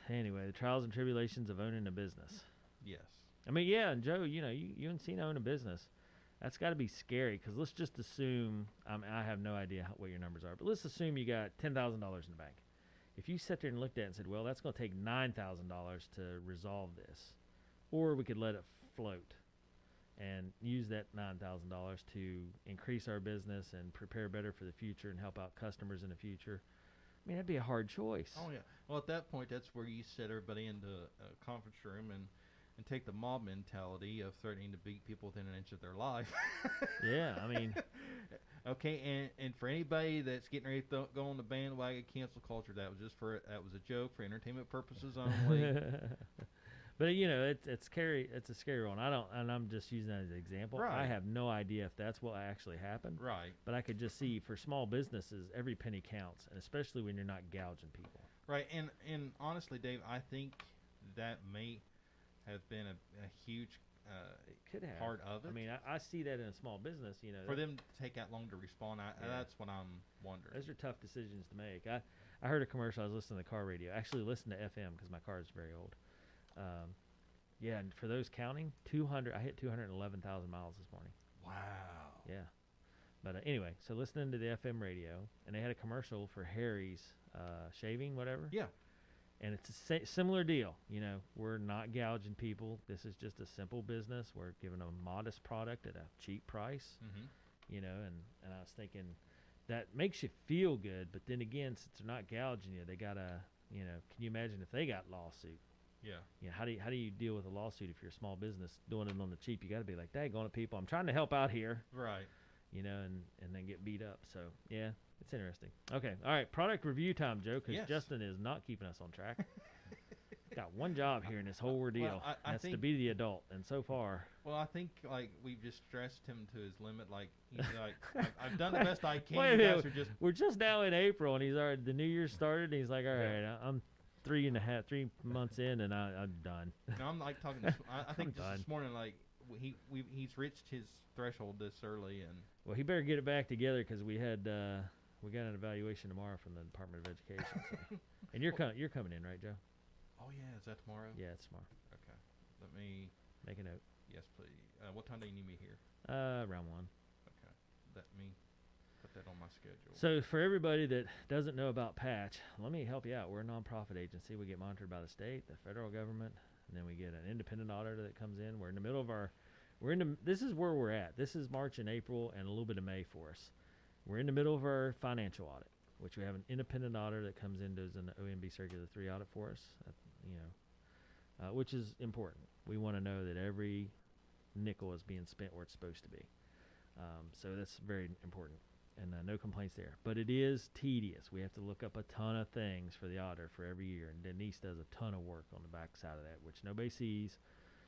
Anyway, the trials and tribulations of owning a business. Yes. I mean, yeah, and Joe, you and Cena own a business. That's got to be scary, because let's just assume, I have no idea what your numbers are, but let's assume you got $10,000 in the bank. If you sat there and looked at it and said, well, that's going to take $9,000 to resolve this, or we could let it float and use that $9,000 to increase our business and prepare better for the future and help out customers in the future. I mean, that'd be a hard choice. Oh, yeah. Well, at that point, that's where you set everybody into a conference room and take the mob mentality of threatening to beat people within an inch of their life. Yeah, I mean, Okay, and for anybody that's getting ready to go on the bandwagon cancel culture, that was a joke for entertainment purposes only. but it's scary. It's a scary one. I'm just using that as an example. I Right. have no idea if that's what actually happened. Right. But I could just see for small businesses, every penny counts, and especially when you're not gouging people. Right, and honestly, Dave, I think that may have been a huge It could have. part of it. I mean, I see that in a small business. For them to take that long to respond, Yeah. that's what I'm wondering. Those are tough decisions to make. I heard a commercial. I was listening to the car radio. Actually, listened to FM because my car is very old. Yeah, and for those counting, 200. I hit 211,000 miles this morning. Wow. Yeah. But anyway, so listening to the FM radio, and they had a commercial for Harry's shaving, whatever. Yeah. And it's a similar deal. We're not gouging people. This is just a simple business. We're giving them a modest product at a cheap price. Mm-hmm. And I was thinking that makes you feel good. But then again, since they're not gouging you, they gotta, can you imagine if they got lawsuit? Yeah. How do you deal with a lawsuit if you're a small business doing it on the cheap? You got to be like, daggone it, people, I'm trying to help out here. Right. And then get beat up. So, yeah, it's interesting. Okay, all right, product review time, Joe, because Yes. Justin is not keeping us on track. Got one job here in this whole ordeal. Well, I That's to think- be the adult, and so far. Well, I think we've just stressed him to his limit. He's like, I've done the best I can. Wait a You minute. guys are just We're just now in April, and he's already, the new year started, and he's like, all right, I'm 3 months in, and I'm done. No, I'm like talking. I think I'm just done. this morning, he's reached his threshold this early, and Well, he better get it back together because we got an evaluation tomorrow from the Department of Education. So. And you're coming in, right, Joe? oh yeah, is that tomorrow? Yeah, it's tomorrow. Okay, let me. Make a note. Yes, please. What time do you need me here? Around 1. Okay, let me put that on my schedule. So for everybody that doesn't know about Patch, let me help you out. We're a nonprofit agency. We get monitored by the state, the federal government, and then we get an independent auditor that comes in. We're in the middle of this is where we're at. This is March and April and a little bit of May for us. We're in the middle of our financial audit, which we have an independent auditor that comes in, does an OMB Circular 3 audit for us, which is important. We want to know that every nickel is being spent where it's supposed to be. So that's very important, and no complaints there. But it is tedious. We have to look up a ton of things for the auditor for every year, and Denise does a ton of work on the back side of that, which nobody sees,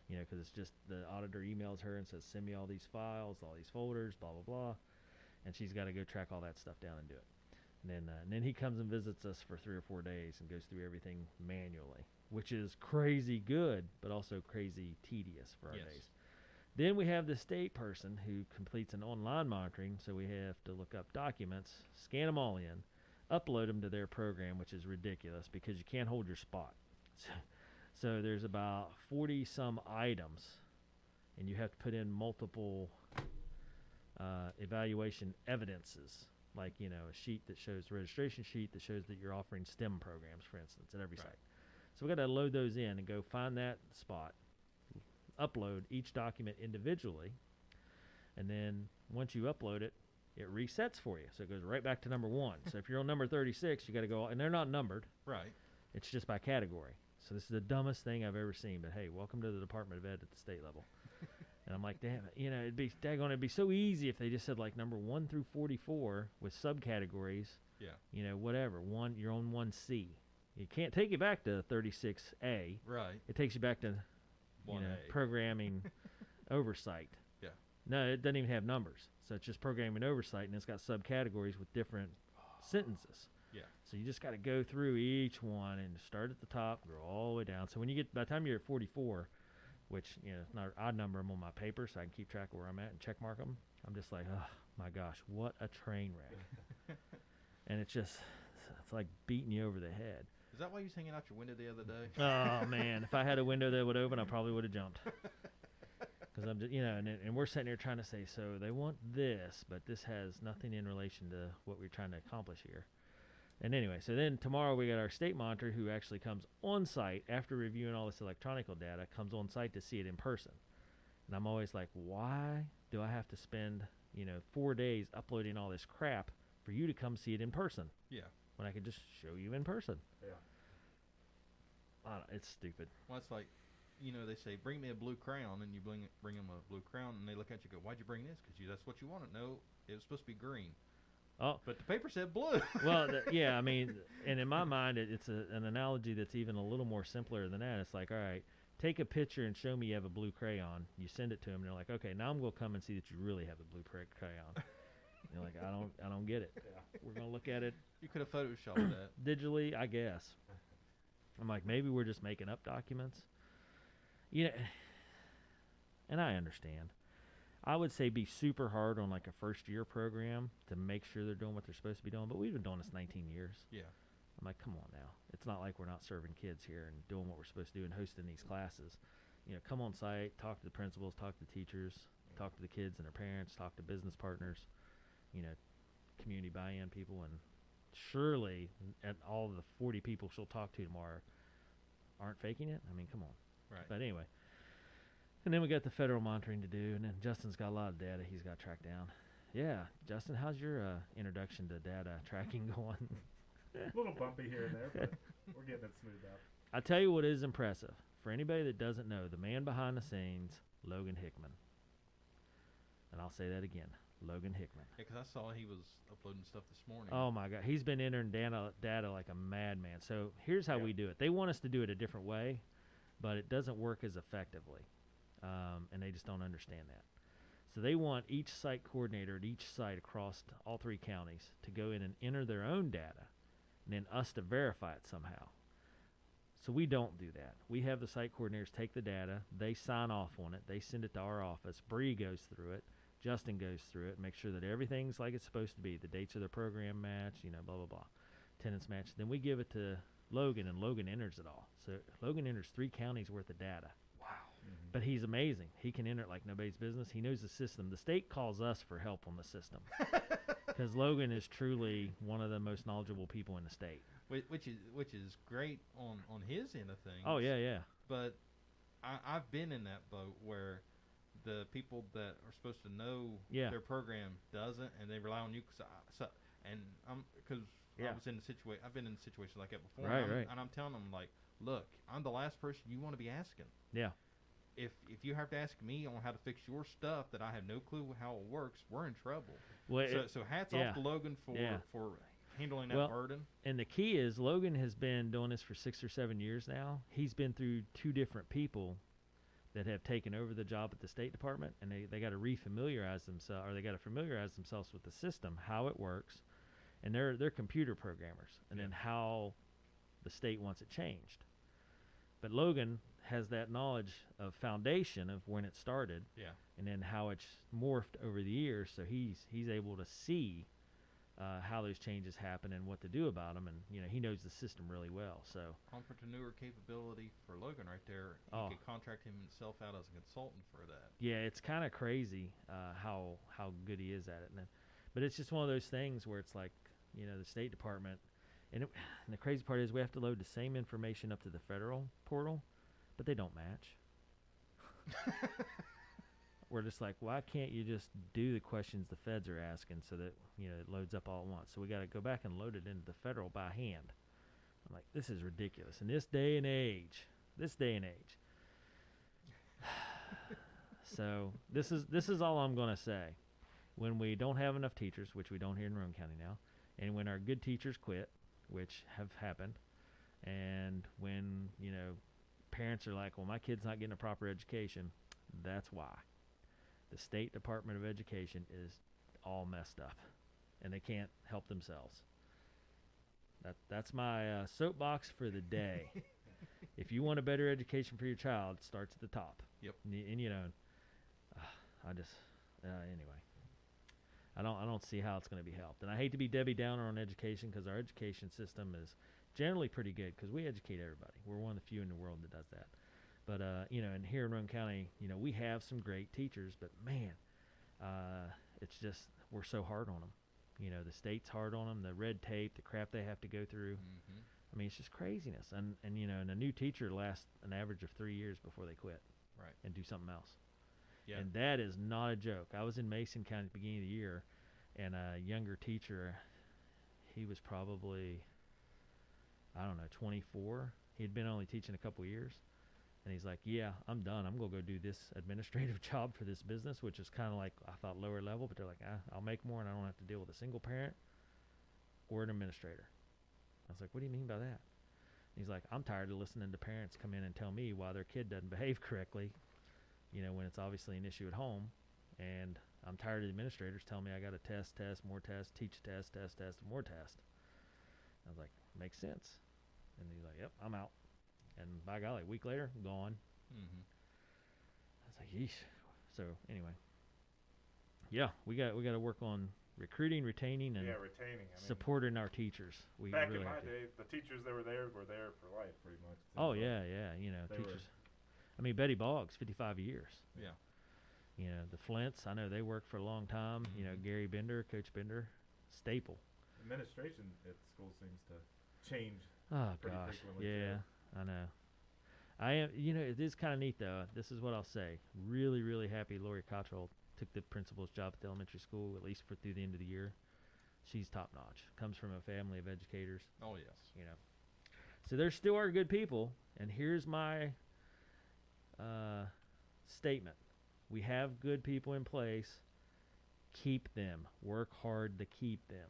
because it's just the auditor emails her and says, send me all these files, all these folders, blah, blah, blah, and she's got to go track all that stuff down and do it. And then he comes and visits us for 3 or 4 days and goes through everything manually, which is crazy good, but also crazy tedious for our days. Then we have the state person who completes an online monitoring, so we have to look up documents, scan them all in, upload them to their program, which is ridiculous because you can't hold your spot. So there's about 40-some items, and you have to put in multiple evaluation evidences, like, a sheet that shows the registration sheet that shows that you're offering STEM programs, for instance, at every site. So we got to load those in and go find that spot, upload each document individually, and then once you upload it, it resets for you. So it goes right back to number 1. So if you're on number 36, you got to go, and they're not numbered. Right. It's just by category. So this is the dumbest thing I've ever seen, but hey, welcome to the Department of Ed at the state level. And I'm like, damn it, it'd be so easy if they just said like number 1 through 44 with subcategories. Yeah. Whatever. You're on 1C. It can't take you back to 36A. Right. It takes you back to, 1A. programming oversight. Yeah. No, it doesn't even have numbers. So it's just programming oversight, and it's got subcategories with different sentences. Yeah. So you just got to go through each one and start at the top, go all the way down. So when you by the time you're at 44, which, it's not, I number them on my paper so I can keep track of where I'm at and check mark them. I'm just like, oh my gosh, what a train wreck. And it's like beating you over the head. Is that why you was hanging out your window the other day? Oh man, if I had a window that would open, I probably would have jumped. Because I'm just, and we're sitting here trying to say, so they want this, but this has nothing in relation to what we're trying to accomplish here. And anyway, so then tomorrow we got our state monitor who actually comes on site after reviewing all this electronic data, comes on site to see it in person. And I'm always like, why do I have to spend, 4 days uploading all this crap for you to come see it in person? Yeah. When I could just show you in person. Yeah. It's stupid. Well, it's like, they say, bring me a blue crayon, and you bring them a blue crayon, and they look at you and go, why'd you bring this? Because that's what you wanted. No, it was supposed to be green. Oh, but the paper said blue. Well, yeah, I mean, and in my mind, it's an analogy that's even a little more simpler than that. It's like, all right, take a picture and show me you have a blue crayon. You send it to them, and they're like, okay, now I'm going to come and see that you really have a blue crayon. You're like, I don't get it. Yeah. We're going to look at it. You could have photoshopped that. Digitally, I guess. I'm like, maybe we're just making up documents. And I understand. I would say be super hard on like a first year program to make sure they're doing what they're supposed to be doing. But we've been doing this 19 years. Yeah. I'm like, come on now. It's not like we're not serving kids here and doing what we're supposed to do and hosting these classes. Come on site, talk to the principals, talk to the teachers, talk to the kids and their parents, talk to business partners, community buy-in people. And surely at all the 40 people she'll talk to tomorrow aren't faking it. I mean, come on. Right. But anyway. And then we got the federal monitoring to do, and then Justin's got a lot of data he's got tracked down. Yeah, Justin, how's your introduction to data tracking going? A little bumpy here and there, but we're getting it smoothed out. I tell you what is impressive. For anybody that doesn't know, the man behind the scenes, Logan Hickman. And I'll say that again, Logan Hickman. Yeah, because I saw he was uploading stuff this morning. Oh, my God. He's been entering data like a madman. So here's how we do it. They want us to do it a different way, but it doesn't work as effectively. And they just don't understand that. So they want each site coordinator at each site across all 3 counties to go in and enter their own data, and then us to verify it somehow. So we don't do that. We have the site coordinators take the data, they sign off on it, they send it to our office, Bree goes through it, Justin goes through it, make sure that everything's like it's supposed to be, the dates of the program match, blah, blah, blah, attendance match. Then we give it to Logan, and Logan enters it all. So Logan enters 3 counties worth of data. But he's amazing. He can enter it like nobody's business. He knows the system. The state calls us for help on the system because Logan is truly one of the most knowledgeable people in the state. Which is great on his end of things. Oh, yeah, yeah. But I've been in that boat where the people that are supposed to know Yeah. their program doesn't, and they rely on you. Because Yeah. I was in a situation. I've been in a situation like that before. Right, and right. And I'm telling them like, look, I'm the last person you want to be asking. Yeah. If you have to ask me on how to fix your stuff that I have no clue how it works, we're in trouble. Well, So hats yeah. off to Logan for handling that Well, burden. and the key is Logan has been doing this for 6 or 7 years now. He's been through 2 different people that have taken over the job at the State Department, and they got to refamiliarize themselves, or they got to familiarize themselves with the system, how it works, and they're computer programmers, and then how the state wants it changed. But Logan has that knowledge of foundation of when it started, and then how it's morphed over the years. So he's able to see how those changes happen and what to do about them, and he knows the system really well. So Entrepreneur capability for Logan right there. He could contract himself out as a consultant for that. Yeah, it's kind of crazy how good he is at it. But it's just one of those things where it's like the State Department, and the crazy part is we have to load the same information up to the federal portal, but they don't match. We're just like, why can't you just do the questions the feds are asking so that it loads up all at once? So we got to go back and load it into the federal by hand. I'm like, this is ridiculous in this day and age. So this is all I'm going to say. When we don't have enough teachers, which we don't here in Roane County now, and when our good teachers quit, which have happened, and when parents are like, well, my kid's not getting a proper education, that's why. The State Department of Education is all messed up, and they can't help themselves. That's my soapbox for the day. If you want a better education for your child, it starts at the top. Yep. And I just anyway, I don't see how it's going to be helped. And I hate to be Debbie Downer on education, because our education system is generally pretty good because we educate everybody. We're one of the few in the world that does that. But, and here in Roane County, we have some great teachers, but man, it's just, we're so hard on them. The state's hard on them, the red tape, the crap they have to go through. Mm-hmm. I mean, it's just craziness. And a new teacher lasts an average of 3 years before they quit. Right. And do something else. Yeah. And that is not a joke. I was in Mason County at the beginning of the year, and a younger teacher, he was probably, 24. He had been only teaching a couple years. And he's like, yeah, I'm done. I'm going to go do this administrative job for this business, which is kind of like, I thought, lower level. But they're like, I'll make more, and I don't have to deal with a single parent or an administrator. I was like, what do you mean by that? He's like, I'm tired of listening to parents come in and tell me why their kid doesn't behave correctly, when it's obviously an issue at home. And I'm tired of the administrators telling me I got to test, more test, teach test, and more test. I was like, makes sense. And he's like, yep, I'm out. And by golly, a week later, gone. Mm-hmm. I was like, yeesh. So anyway, yeah, we got to work on recruiting, retaining, and retaining. supporting our teachers. We back really in my have to. day, the teachers that were there for life, pretty much. Oh yeah. Teachers. I mean, Betty Boggs, 55 years. Yeah. The Flints, I know they worked for a long time. Mm-hmm. Gary Bender, Coach Bender, staple. Administration at school seems to change. Oh pretty gosh, frequently, yeah, too. I know. I am. It is kind of neat though. This is what I'll say. Really, really happy Lori Cottrell took the principal's job at the elementary school, at least through the end of the year. She's top notch. Comes from a family of educators. Oh yes. So there still are good people, and here's my statement: we have good people in place. Keep them. Work hard to keep them.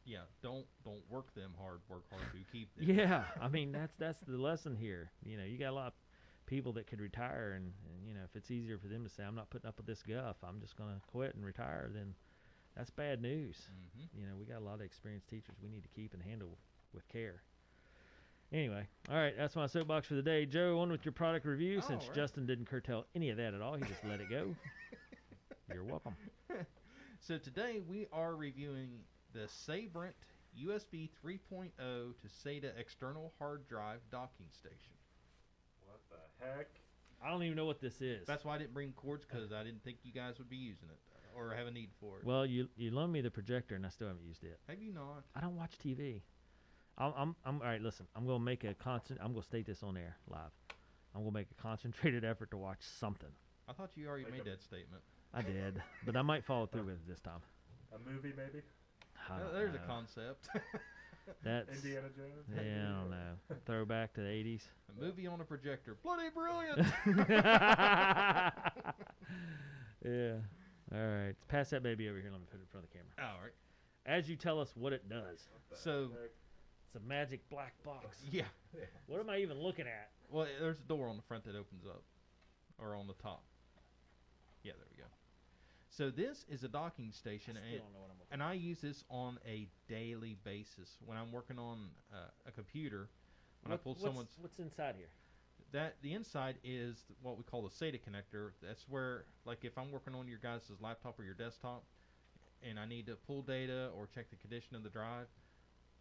Yeah, don't work them hard. Work hard to keep them. Yeah, I mean that's the lesson here. You got a lot of people that could retire, and if it's easier for them to say, I'm not putting up with this guff, I'm just gonna quit and retire, then that's bad news. Mm-hmm. We got a lot of experienced teachers we need to keep and handle with care. Anyway, all right, that's my soapbox for the day. Joe, on with your product review, since right. Justin didn't curtail any of that at all. He just let it go. You're welcome. So today we are reviewing the Sabrent USB 3.0 to SATA external hard drive docking station. What the heck? I don't even know what this is. That's why I didn't bring cords, because I didn't think you guys would be using it or have a need for it. Well, you loaned me the projector, and I still haven't used it. Have you not? I don't watch TV. I'm all right. Listen, I'm gonna make a constant. I'm gonna state this on air live. I'm gonna make a concentrated effort to watch something. I thought you already Like made a- that statement. I did, but I might follow through with it this time. A movie maybe? I don't There's know. a concept. That's Indiana Jones? yeah, I don't know. Throwback to the 80s. A movie on a projector. Bloody brilliant! Yeah. All right. Pass that baby over here. Let me put it in front of the camera. All right. As you tell us what it does. What the So- heck? It's a magic black box. Yeah. What am I even looking at? Well, there's a door on the front that opens up. Or on the top. Yeah, there we go. So this is a docking station, I still don't know what I'm looking and I use this on a daily basis. When I'm working on a computer, when I pull someone's... What's inside here? The inside is what we call the SATA connector. That's where, like, if I'm working on your guys' laptop or your desktop, and I need to pull data or check the condition of the drive,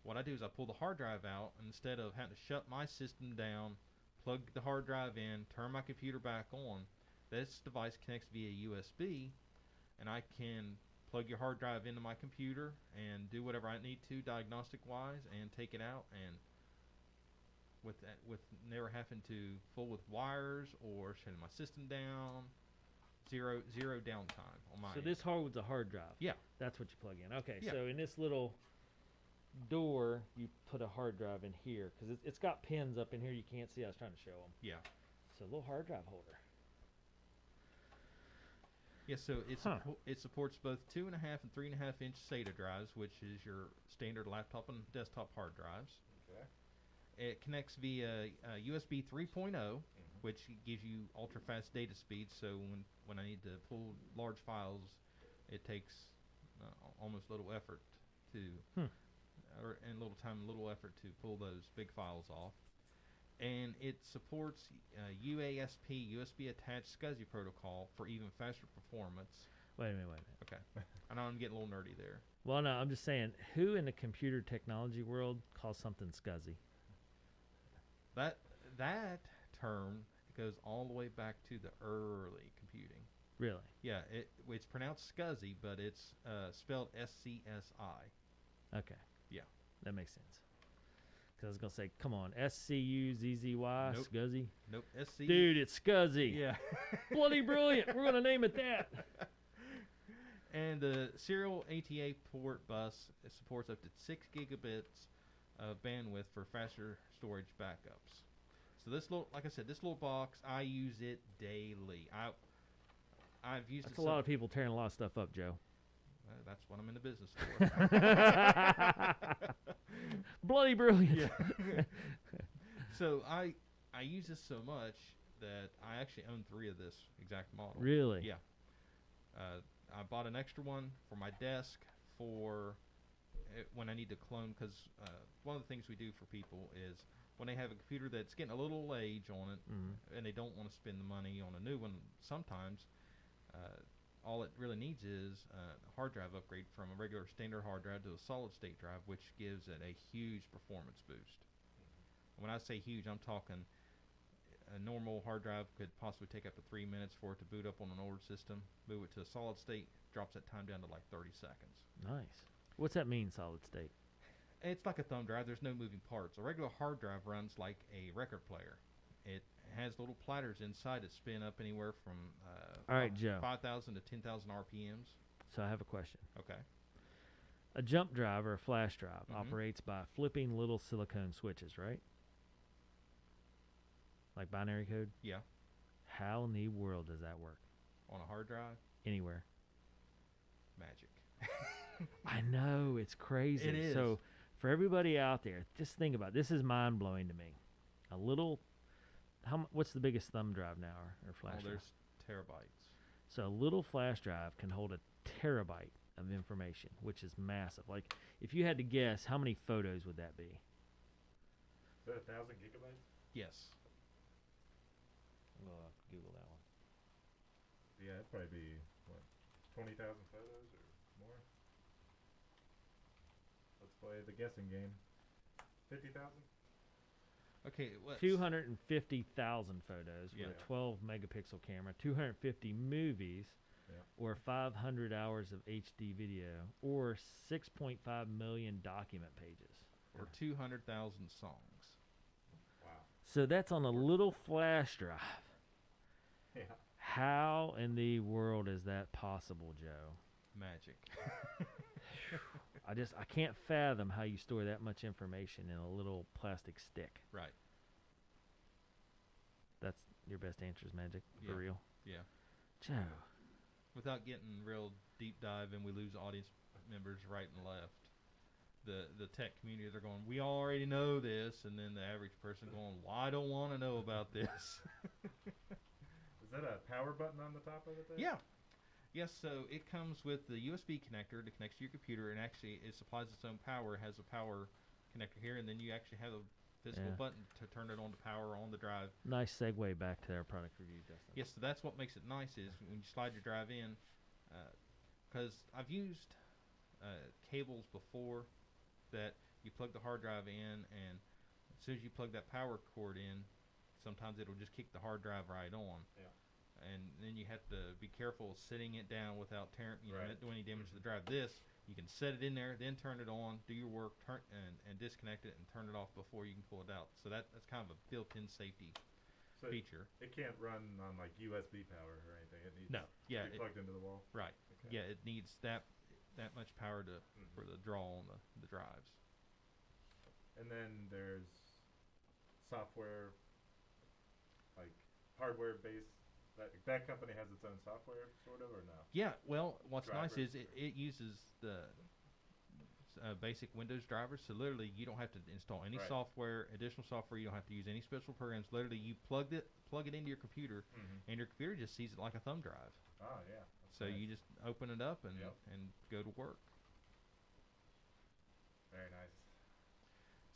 what I do is I pull the hard drive out, and instead of having to shut my system down, plug the hard drive in, turn my computer back on, this device connects via USB, and I can plug your hard drive into my computer and do whatever I need to diagnostic-wise, and take it out, and with never having to fool with wires or shutting my system down. Zero downtime on my So end. this hardwood's a hard drive. Yeah. That's what you plug in. Okay. Yeah. So in this little door, you put a hard drive in here because it's got pins up in here you can't see. I was trying to show them. Yeah. So a little hard drive holder. Yeah, so Huh. it supports both 2.5 and 3.5 inch SATA drives, which is your standard laptop and desktop hard drives. Okay. It connects via USB 3.0, which gives you ultra fast data speed. So when I need to pull large files, it takes almost little effort to, and little time, and little effort to pull those big files off. And it supports UASP, USB attached SCSI protocol for even faster performance. Wait a minute. Okay, I know I'm getting a little nerdy there. Well, no, I'm just saying, who in the computer technology world calls something SCSI? That term goes all the way back to the early computing. Really? Yeah, it's pronounced SCSI, but it's spelled SCSI. Okay. Yeah. That makes sense. Because I was going to say, come on, SCUZZY, Nope. SCSI? Nope, SC. Dude, it's SCSI. Yeah. Bloody brilliant. We're going to name it that. And the serial ATA port bus supports up to 6 gigabits of bandwidth for faster storage backups. So this little, like I said, this little box, I use it daily. I've used That's it. a lot of people tearing a lot of stuff up, Joe. That's what I'm in the business for. Bloody brilliant. Yeah. So I use this so much that I actually own 3 of this exact model. Really? Yeah. I bought an extra one for my desk for when I need to clone, because one of the things we do for people is when they have a computer that's getting a little age on it, and they don't want to spend the money on a new one, sometimes all it really needs is a hard drive upgrade from a regular standard hard drive to a solid state drive, which gives it a huge performance boost. When I say huge, I'm talking a normal hard drive could possibly take up to 3 minutes for it to boot up on an older system. Move it to a solid state, drops that time down to like 30 seconds. Nice. What's that mean, solid state? It's like a thumb drive. There's no moving parts. A regular hard drive runs like a record player. It has little platters inside that spin up anywhere from All right, Joe. 5,000 to 10,000 RPMs. So I have a question. Okay. A jump drive or a flash drive Mhm. operates by flipping little silicone switches, right? Like binary code? Yeah. How in the world does that work? On a hard drive, Anywhere. magic. I know, it's crazy. It is. So for everybody out there, just think about it. This is mind blowing to me. A little, what's the biggest thumb drive now or flash drive? There's terabytes. So a little flash drive can hold a terabyte of information, which is massive. Like, if you had to guess, how many photos would that be? Is that 1,000 gigabytes? Yes. I'm going to Google that one. Yeah, it'd probably be, what, 20,000 photos or more? Let's play the guessing game. 50,000? Okay. 250,000 photos Yeah. with a 12 megapixel camera, 250 movies, Yeah. or 500 hours of HD video, or 6.5 million document pages. Or 200,000 songs. Wow. So that's on a little flash drive. Yeah. How in the world is that possible, Joe? Magic. I can't fathom how you store that much information in a little plastic stick. Right. That's your best answer is magic, for Yeah. real. Yeah. Joe. Without getting real deep dive and we lose audience members right and left. The tech community, they're going, we already know this, and then the average person going, well, I don't want to know about this. Is that a power button on the top of it there? Yeah. Yes, so it comes with the USB connector that connects to your computer, and actually it supplies its own power. It has a power connector here, and then you actually have a physical Yeah. button to turn it on to power on the drive. Nice segue back to our product review, Justin. Yes, so that's what makes it nice is when you slide your drive in, because I've used cables before that you plug the hard drive in, and as soon as you plug that power cord in, sometimes it'll just kick the hard drive right on. Yeah. And then you have to be careful setting it down without tearing, Right. not doing any damage to the drive. This, you can set it in there, then turn it on, do your work, turn and disconnect it, and turn it off before you can pull it out. So that's kind of a built-in safety So feature. it can't run on like USB power or anything. It needs No, yeah, to be plugged into the wall. right. Okay. Yeah, it needs that much power to Mhm. for the draw on the drives. And then there's software, like hardware based. That company has its own software, sort of, or no? Yeah, well, what's nice Drivers. is it uses the basic Windows drivers, so literally you don't have to install any Right. software, additional software. You don't have to use any special programs. Literally, you plug it into your computer, Mm-hmm. and your computer just sees it like a thumb drive. Oh yeah. That's So nice. you just open it up and Yep. and go to work. Very nice.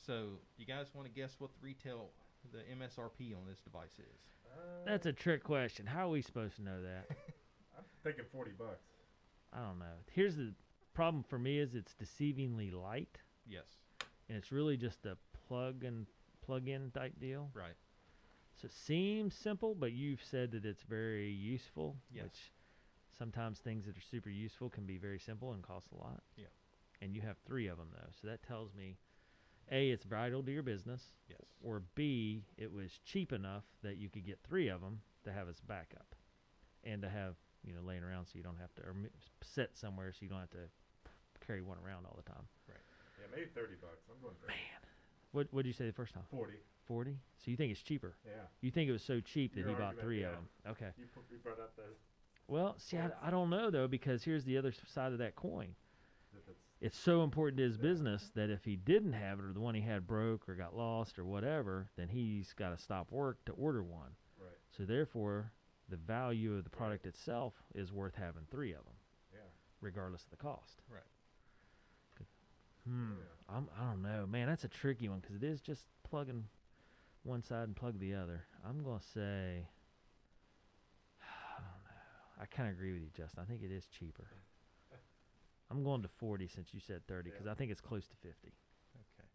So you guys want to guess what the MSRP on this device is? That's a trick question. How are we supposed to know that? I'm thinking $40. I don't know. Here's the problem for me is it's deceivingly light, Yes, and it's really just a plug-in type deal. right. So it seems simple, but you've said that it's very useful, Yes. which sometimes things that are super useful can be very simple and cost a lot. Yeah. And you have 3 of them, though. So that tells me, A, it's vital to your business, Yes. or B, it was cheap enough that you could get 3 of them to have as backup and to have, laying around so you don't have to, or set somewhere so you don't have to carry one around all the time. Yeah, maybe $30. I'm going for What did you say the first time? 40. 40? So you think it's cheaper? Yeah. You think it was so cheap that Your he bought argument, 3 of yeah. them? Okay. You brought up the Well, see, I don't know, though, because here's the other side of that coin. if it's It's so important to his Yeah. business that if he didn't have it or the one he had broke or got lost or whatever, then he's got to stop work to order one. right. So therefore, the value of the product itself is worth having 3 of them, Yeah. regardless of the cost. Right. Yeah. I don't know, man. That's a tricky one because it is just plugging one side and plug the other. I'm gonna say, I don't know. I kind of agree with you, Justin. I think it is cheaper. I'm going to 40 since you said 30 because Yeah. I think it's close to 50. Okay.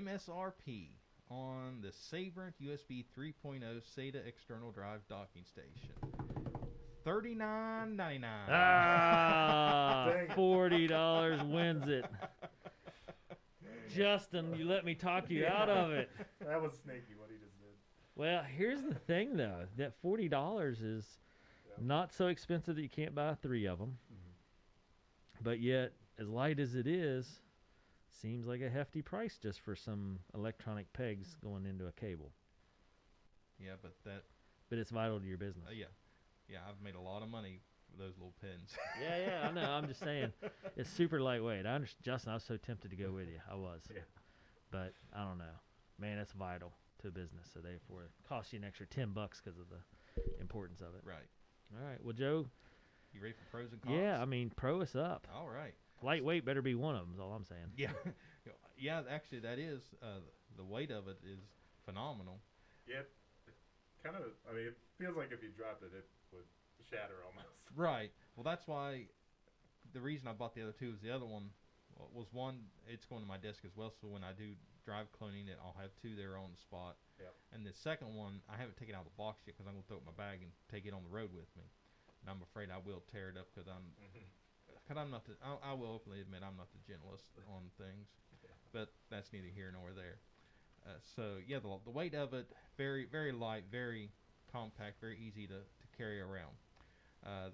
MSRP on the Sabrent USB 3.0 SATA external drive docking station. $39.99. Ah, Dang it. $40 wins it. Justin, you let me talk you out of it. That was sneaky what he just did. Well, here's the thing, though. That $40 is Yeah. not so expensive that you can't buy 3 of them. Mhm. But yet, as light as it is, seems like a hefty price just for some electronic pegs going into a cable. Yeah, but But it's vital to your business. yeah, I've made a lot of money with those little pins. Yeah, I know. I'm just saying, it's super lightweight. I understand, Justin. I was so tempted to go with you. I was. Yeah. But I don't know, man. It's vital to a business, so therefore, it costs you an extra $10 because of the importance of it. Right. All right. Well, Joe. You ready for pros and cons? Yeah, I mean, pro us up. All right. Lightweight better be one of them. Is all I'm saying. Yeah. Yeah, actually, that is the weight of it is phenomenal. Yeah. Kind of. I mean, it feels like if you dropped it, it would shatter almost. Right. Well, that's why the reason I bought the other two is the other one was one. It's going to my desk as well, so when I do drive cloning it, I'll have 2 there on the spot. Yep. And the second one, I haven't taken out of the box yet because I'm going to throw it in my bag and take it on the road with me. And I'm afraid I will tear it up because I'm not the. I will openly admit I'm not the gentlest on things, Yeah. but that's neither here nor there. So yeah, the weight of it very very light, very compact, very easy to carry around.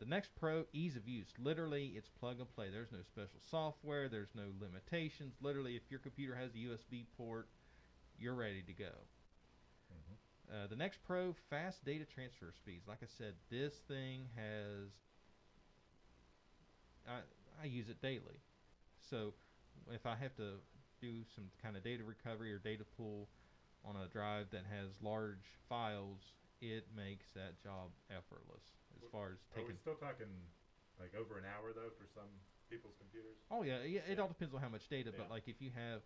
The next pro, ease of use. Literally, it's plug and play. There's no special software. There's no limitations. Literally, if your computer has a USB port, you're ready to go. The next pro, fast data transfer speeds. Like I said, this thing has. I use it daily. So if I have to do some kind of data recovery or data pull on a drive that has large files, it makes that job effortless. As far as Are taking. we still talking like over an hour though for some people's computers? Oh yeah, it all depends on how much data. But Yeah. like if you have,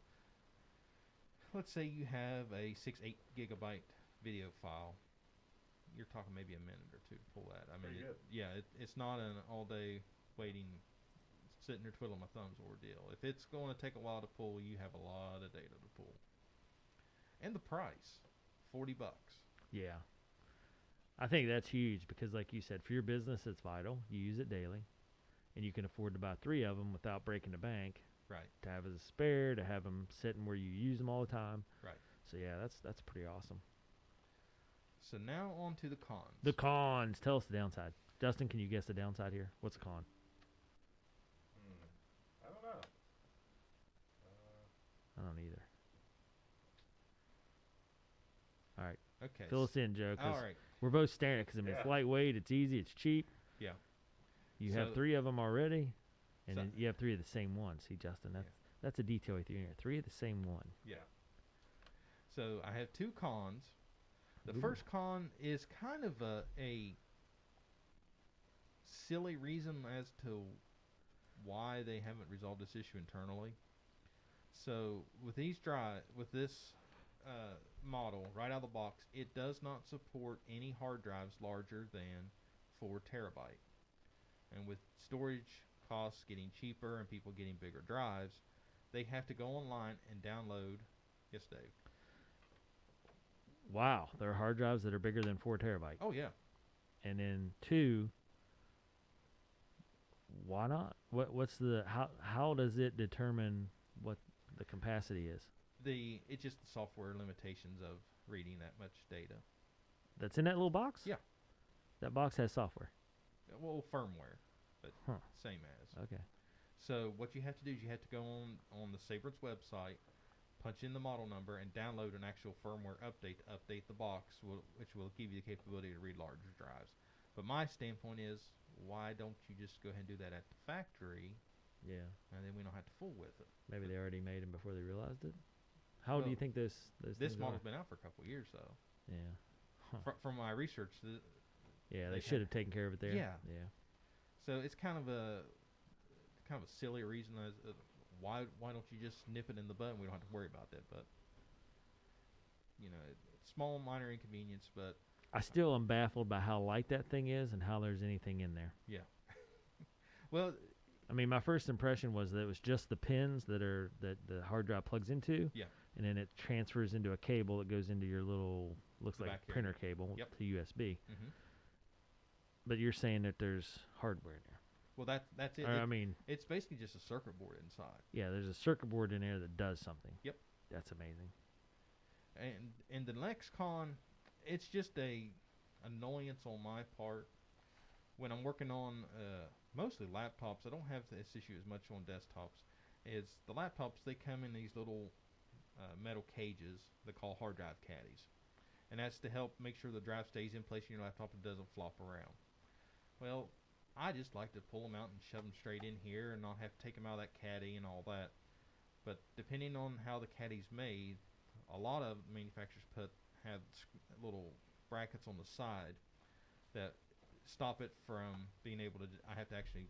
let's say you have a 8 gigabyte video file, you're talking maybe a minute or two to pull that. I mean, Pretty good. it's not an all day waiting, sitting there twiddling my thumbs ordeal. If it's going to take a while to pull, you have a lot of data to pull. And the price, $40. Yeah. I think that's huge because, like you said, for your business, it's vital. You use it daily, and you can afford to buy 3 of them without breaking the bank. Right. To have as a spare, to have them sitting where you use them all the time. Right. So yeah, that's pretty awesome. So now on to the cons. The cons. Tell us the downside. Justin, can you guess the downside here? What's the con? I don't know. I don't either. All right. Okay. Fill us in, Joe. 'Cause all right. we're both staring at it because I mean, it's Yeah. lightweight, it's easy, it's cheap. Yeah. You So- have 3 of them already, and So- then you have 3 of the same one. See, Justin, that's a detail with you in here. 3 of the same one. Yeah. So I have 2 cons. The Ooh. first con is kind of a silly reason as to why they haven't resolved this issue internally. So with this model right out of the box, it does not support any hard drives larger than 4 terabyte. And with storage costs getting cheaper and people getting bigger drives, they have to go online and download. Yes, Dave. Wow, there are hard drives that are bigger than 4 terabyte. Oh yeah. And then 2, why not? What's the how does it determine what the capacity is? It's just the software limitations of reading that much data. That's in that little box? Yeah. That box has software. Well, firmware, but Huh. same as. Okay. So what you have to do is you have to go on the Sabrent's website, punch in the model number, and download an actual firmware update to update the box, which will give you the capability to read larger drives. But my standpoint is, why don't you just go ahead and do that at the factory, Yeah. and then we don't have to fool with it. Maybe they already made them before they realized it. How do you Well, think those This things model's are? been out for a couple of years, though. Yeah. Huh. From my research, Yeah, they they should have taken care of it there. Yeah. Yeah. so it's kind of a silly reason as why don't you just nip it in the bud and we don't have to worry about that. But small minor inconvenience, but I still am baffled by how light that thing is and how there's anything in there. yeah. Well, I mean, my first impression was that it was just the pins that the hard drive plugs into. Yeah. And then it transfers into a cable that goes into your little looks The like back printer area. cable Yep. to USB. hmm But you're saying that there's hardware in there. well that's it. Or, I mean, It's basically just a circuit board inside. yeah, there's a circuit board in there that does something. Yep. That's amazing. And the next con, it's just a annoyance on my part when I'm working on mostly laptops. I don't have this issue as much on desktops. Is the laptops, they come in these little metal cages they call hard drive caddies, and that's to help make sure the drive stays in place in your laptop and doesn't flop around. Well, I just like to pull them out and shove them straight in here and not have to take them out of that caddy and all that. But depending on how the caddy's made, a lot of manufacturers have little brackets on the side that stop it from being able to. I have to actually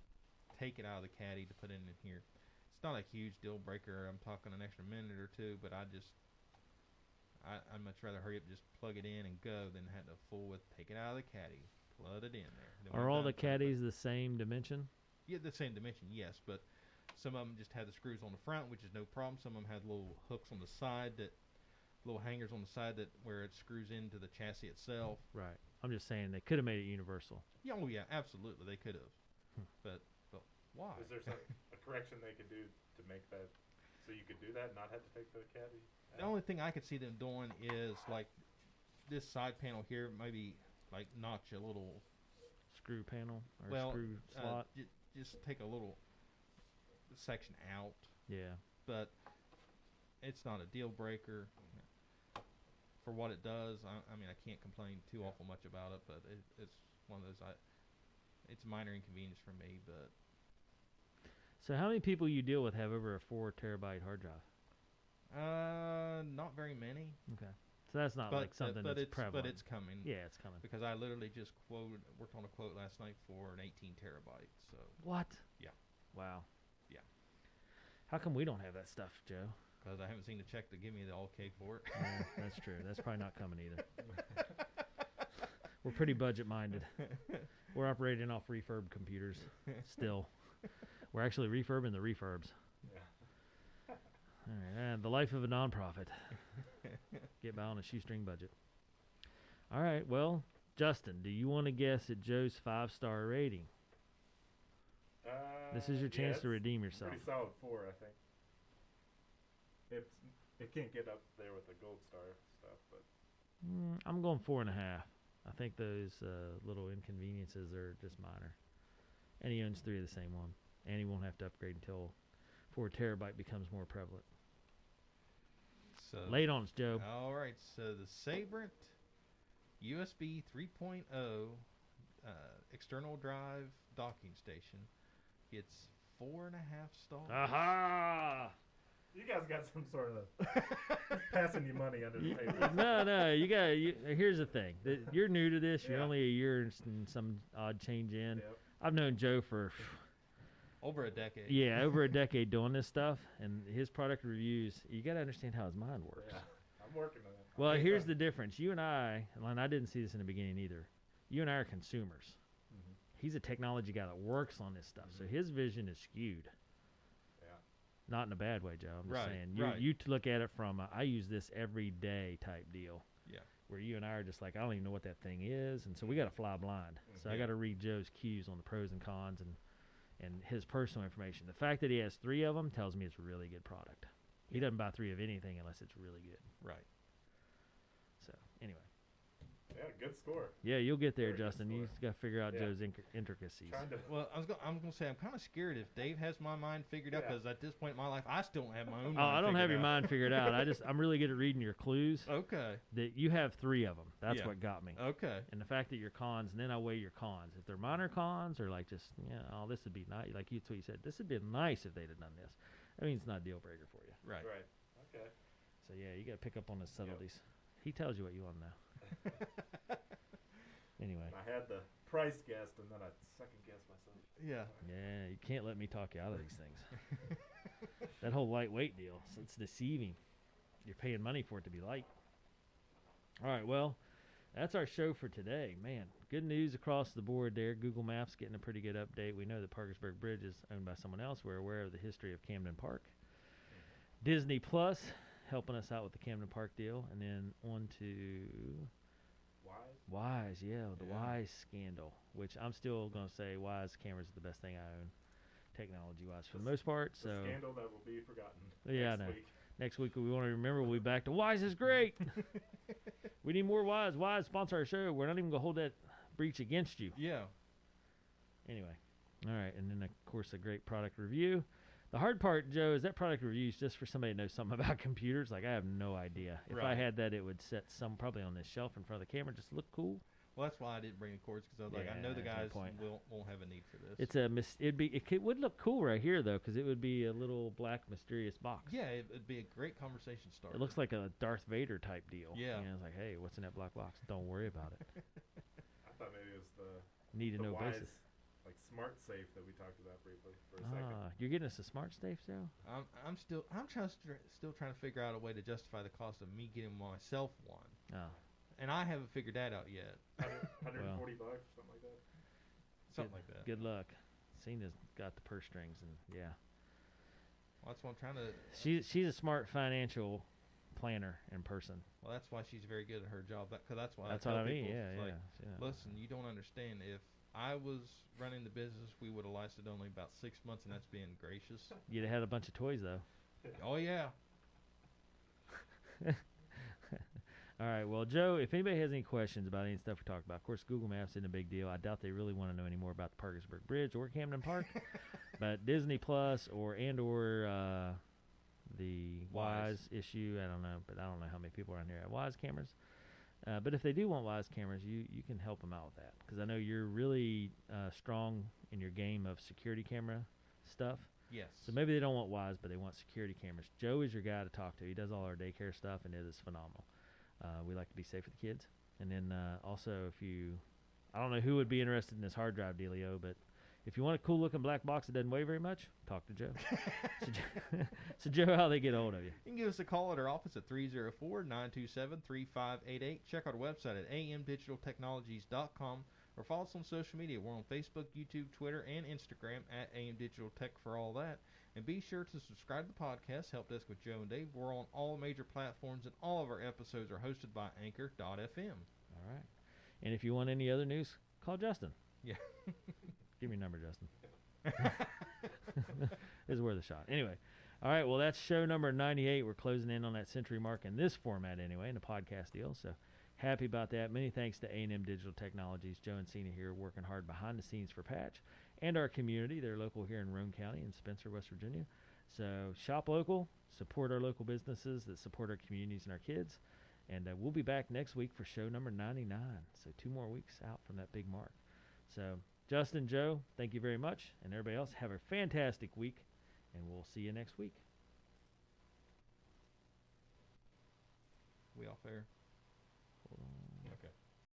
take it out of the caddy to put it in here. It's not a huge deal breaker. I'm talking an extra minute or two, but I'd much rather hurry up and just plug it in and go than have to fool with take it out of the caddy, plug it in there. Then when Are I'm all done, the caddies the same dimension? Yeah, the same dimension, yes, but some of them just have the screws on the front, which is no problem. Some of them have little hooks on the side little hangers on the side where it screws into the chassis itself. Right. I'm just saying they could have made it universal. Yeah, oh yeah, absolutely, they could have. But why? Is there a correction they could do to make that So you could do that and not have to take the caddy The only thing I could see them doing is like this side panel here, maybe like notch a little. Screw panel or Well, screw slot. Just take a little section out, Yeah. but it's not a deal breaker for what it does. I mean, I can't complain too awful much about it, but it's one of those. It's a minor inconvenience for me, but So how many people you deal with have over a 4 terabyte hard drive? not very many. Okay. So that's not like something that's prevalent. But it's coming. Yeah, it's coming. Because I literally just worked on a quote last night for an 18 terabyte. So What? Yeah. Wow. Yeah. How come we don't have that stuff, Joe? because I haven't seen the check to give me the okay for it. Yeah, that's true. That's probably not coming either. We're pretty budget minded. We're operating off refurb computers still. We're actually refurbing the refurbs. Yeah. All right, and the life of a nonprofit. Get by on a shoestring budget. All right, well, Justin, do you want to guess at Joe's 5-star rating? This is your chance to redeem yourself. Pretty solid 4, I think. It can't get up there with the gold star stuff, but I'm going 4.5. I think those little inconveniences are just minor. And he owns 3 of the same one. And he won't have to upgrade until 4 terabyte becomes more prevalent. So Lay it on us, Joe. all right, so the Sabrent USB 3.0 external drive docking station gets 4.5 stars. Aha! you guys got some sort of passing you money under the table. No, you got. Here's the thing. You're new to this. You're Yeah. only a year and some odd change in. Yep. I've known Joe for Over a decade. over a decade doing this stuff, and his product reviews. You got to understand how his mind works. Yeah, I'm working on it. Well, Okay, here's so- the difference. You and I didn't see this in the beginning either. You and I are consumers. Mhm. He's a technology guy that works on this stuff, so his vision is skewed. Yeah. Not in a bad way, Joe. I'm just Right, saying. right. You look at it from a, I use this every day type deal. Yeah. Where you and I are just like, I don't even know what that thing is, and so we got to fly blind. So I Mhm. got to read Joe's cues on the pros and cons and his personal information. The fact that he has 3 of them tells me it's a really good product. He doesn't buy 3 of anything unless it's really good. Right. So anyway, Yeah, good score. yeah, you'll get there, Very good Justin. You score. just got to figure out Yeah. Joe's intricacies. Trying to. Well, I'm gonna say I'm kind of scared if Dave has my mind figured out Yeah. because at this point in my life I still don't have my own. Oh, mind I don't have figured your out. mind figured out. I'm really good at reading your clues. Okay. That you have 3 of them. That's Yeah. what got me. Okay. And the fact that your cons, and then I weigh your cons. If they're minor cons or like just, oh, this would be nice. Like you said, this would be nice if they'd have done this. I mean, it's not a deal breaker for you. Right. Right. Okay. So yeah, you got to pick up on the subtleties. He tells you what you want to know. Anyway, I had the price guessed, and then I second guessed myself. Yeah. yeah, you can't let me talk you out of these things. That whole lightweight deal, it's deceiving. You're paying money for it to be light. All right, well, that's our show for today. Man, good news across the board there. Google Maps getting a pretty good update. We know that Parkersburg Bridge is owned by someone else. We're aware of the history of Camden Park. Disney Plus helping us out with the Camden Park deal. And then on to Why? Wyze, yeah, the Yeah. Wyze scandal, which I'm still going to say Wyze cameras are the best thing I own, technology-wise, for the most part. The So scandal that will be forgotten. Yeah, I next know. Week. next week we want to remember we'll be back to Wyze is great. We need more Wyze. Wyze sponsor our show. We're not even going to hold that breach against you. Yeah. Anyway, all right, and then, of course, a great product review. The hard part, Joe, is that product review is just for somebody that knows something about computers. Like, I have no idea. If I Right. had that, it would set some probably on this shelf in front of the camera, just look cool. Well, that's why I didn't bring the cords because I was like, I know the Yeah, no guys point. won't have a need for this. It's a it would look cool right here though, because it would be a little black mysterious box. Yeah, it'd be a great conversation starter. It looks like a Darth Vader type deal. Yeah. You know, it's like, hey, what's in that black box? Don't worry about it. I thought maybe it was the Need to know Wyze, basis. like smart safe that we talked about briefly for a second. You're getting us a smart safe, Joe? I'm still still trying to figure out a way to justify the cost of me getting myself one, Oh, and I haven't figured that out yet. 140 bucks, something like that. Something like that. good luck. Cena's got the purse strings, and yeah, Well, that's what I'm trying to. she's a smart financial planner in person. Well, that's why she's very good at her job. Cause that's why. That's I what tell I mean. people, Yeah, it's yeah, like, yeah. listen, you don't understand. If I was running the business, we would have lasted only about 6 months, and that's being gracious. You'd have had a bunch of toys though. Oh yeah. All right. Well, Joe, if anybody has any questions about any stuff we talked about, of course, Google Maps isn't a big deal. I doubt they really want to know any more about the Parkersburg Bridge or Camden Park. But Disney Plus or the Wyze issue, I don't know. But I don't know how many people around here have Wyze cameras. But if they do want Wyze cameras, you can help them out with that. Because I know you're really strong in your game of security camera stuff. Yes. So maybe they don't want Wyze, but they want security cameras. Joe is your guy to talk to. He does all our daycare stuff, and it is phenomenal. We like to be safe with the kids. And then also, I don't know who would be interested in this hard drive dealio, but if you want a cool looking black box that doesn't weigh very much, talk to Joe. So Joe, how they get a hold of you? You can give us a call at our office at 304-927-3588. Check out our website at amdigitaltechnologies.com or follow us on social media. We're on Facebook, YouTube, Twitter, and Instagram at AM Digital Tech for all that. And be sure to subscribe to the podcast, Help Desk with Joe and Dave. We're on all major platforms, and all of our episodes are hosted by Anchor.fm. All right. And if you want any other news, call Justin. Yeah. Give me your number, Justin. It's worth a shot. Anyway. All right. Well, that's show number 98. We're closing in on that century mark in this format anyway, in the podcast deal. So happy about that. Many thanks to A&M Digital Technologies. Joe and Cena here working hard behind the scenes for Patch and our community. They're local here in Roane County in Spencer, West Virginia. So shop local, support our local businesses that support our communities and our kids. And we'll be back next week for show number 99. So 2 more weeks out from that big mark. So Justin, Joe, thank you very much. And everybody else, have a fantastic week. And we'll see you next week. We off air?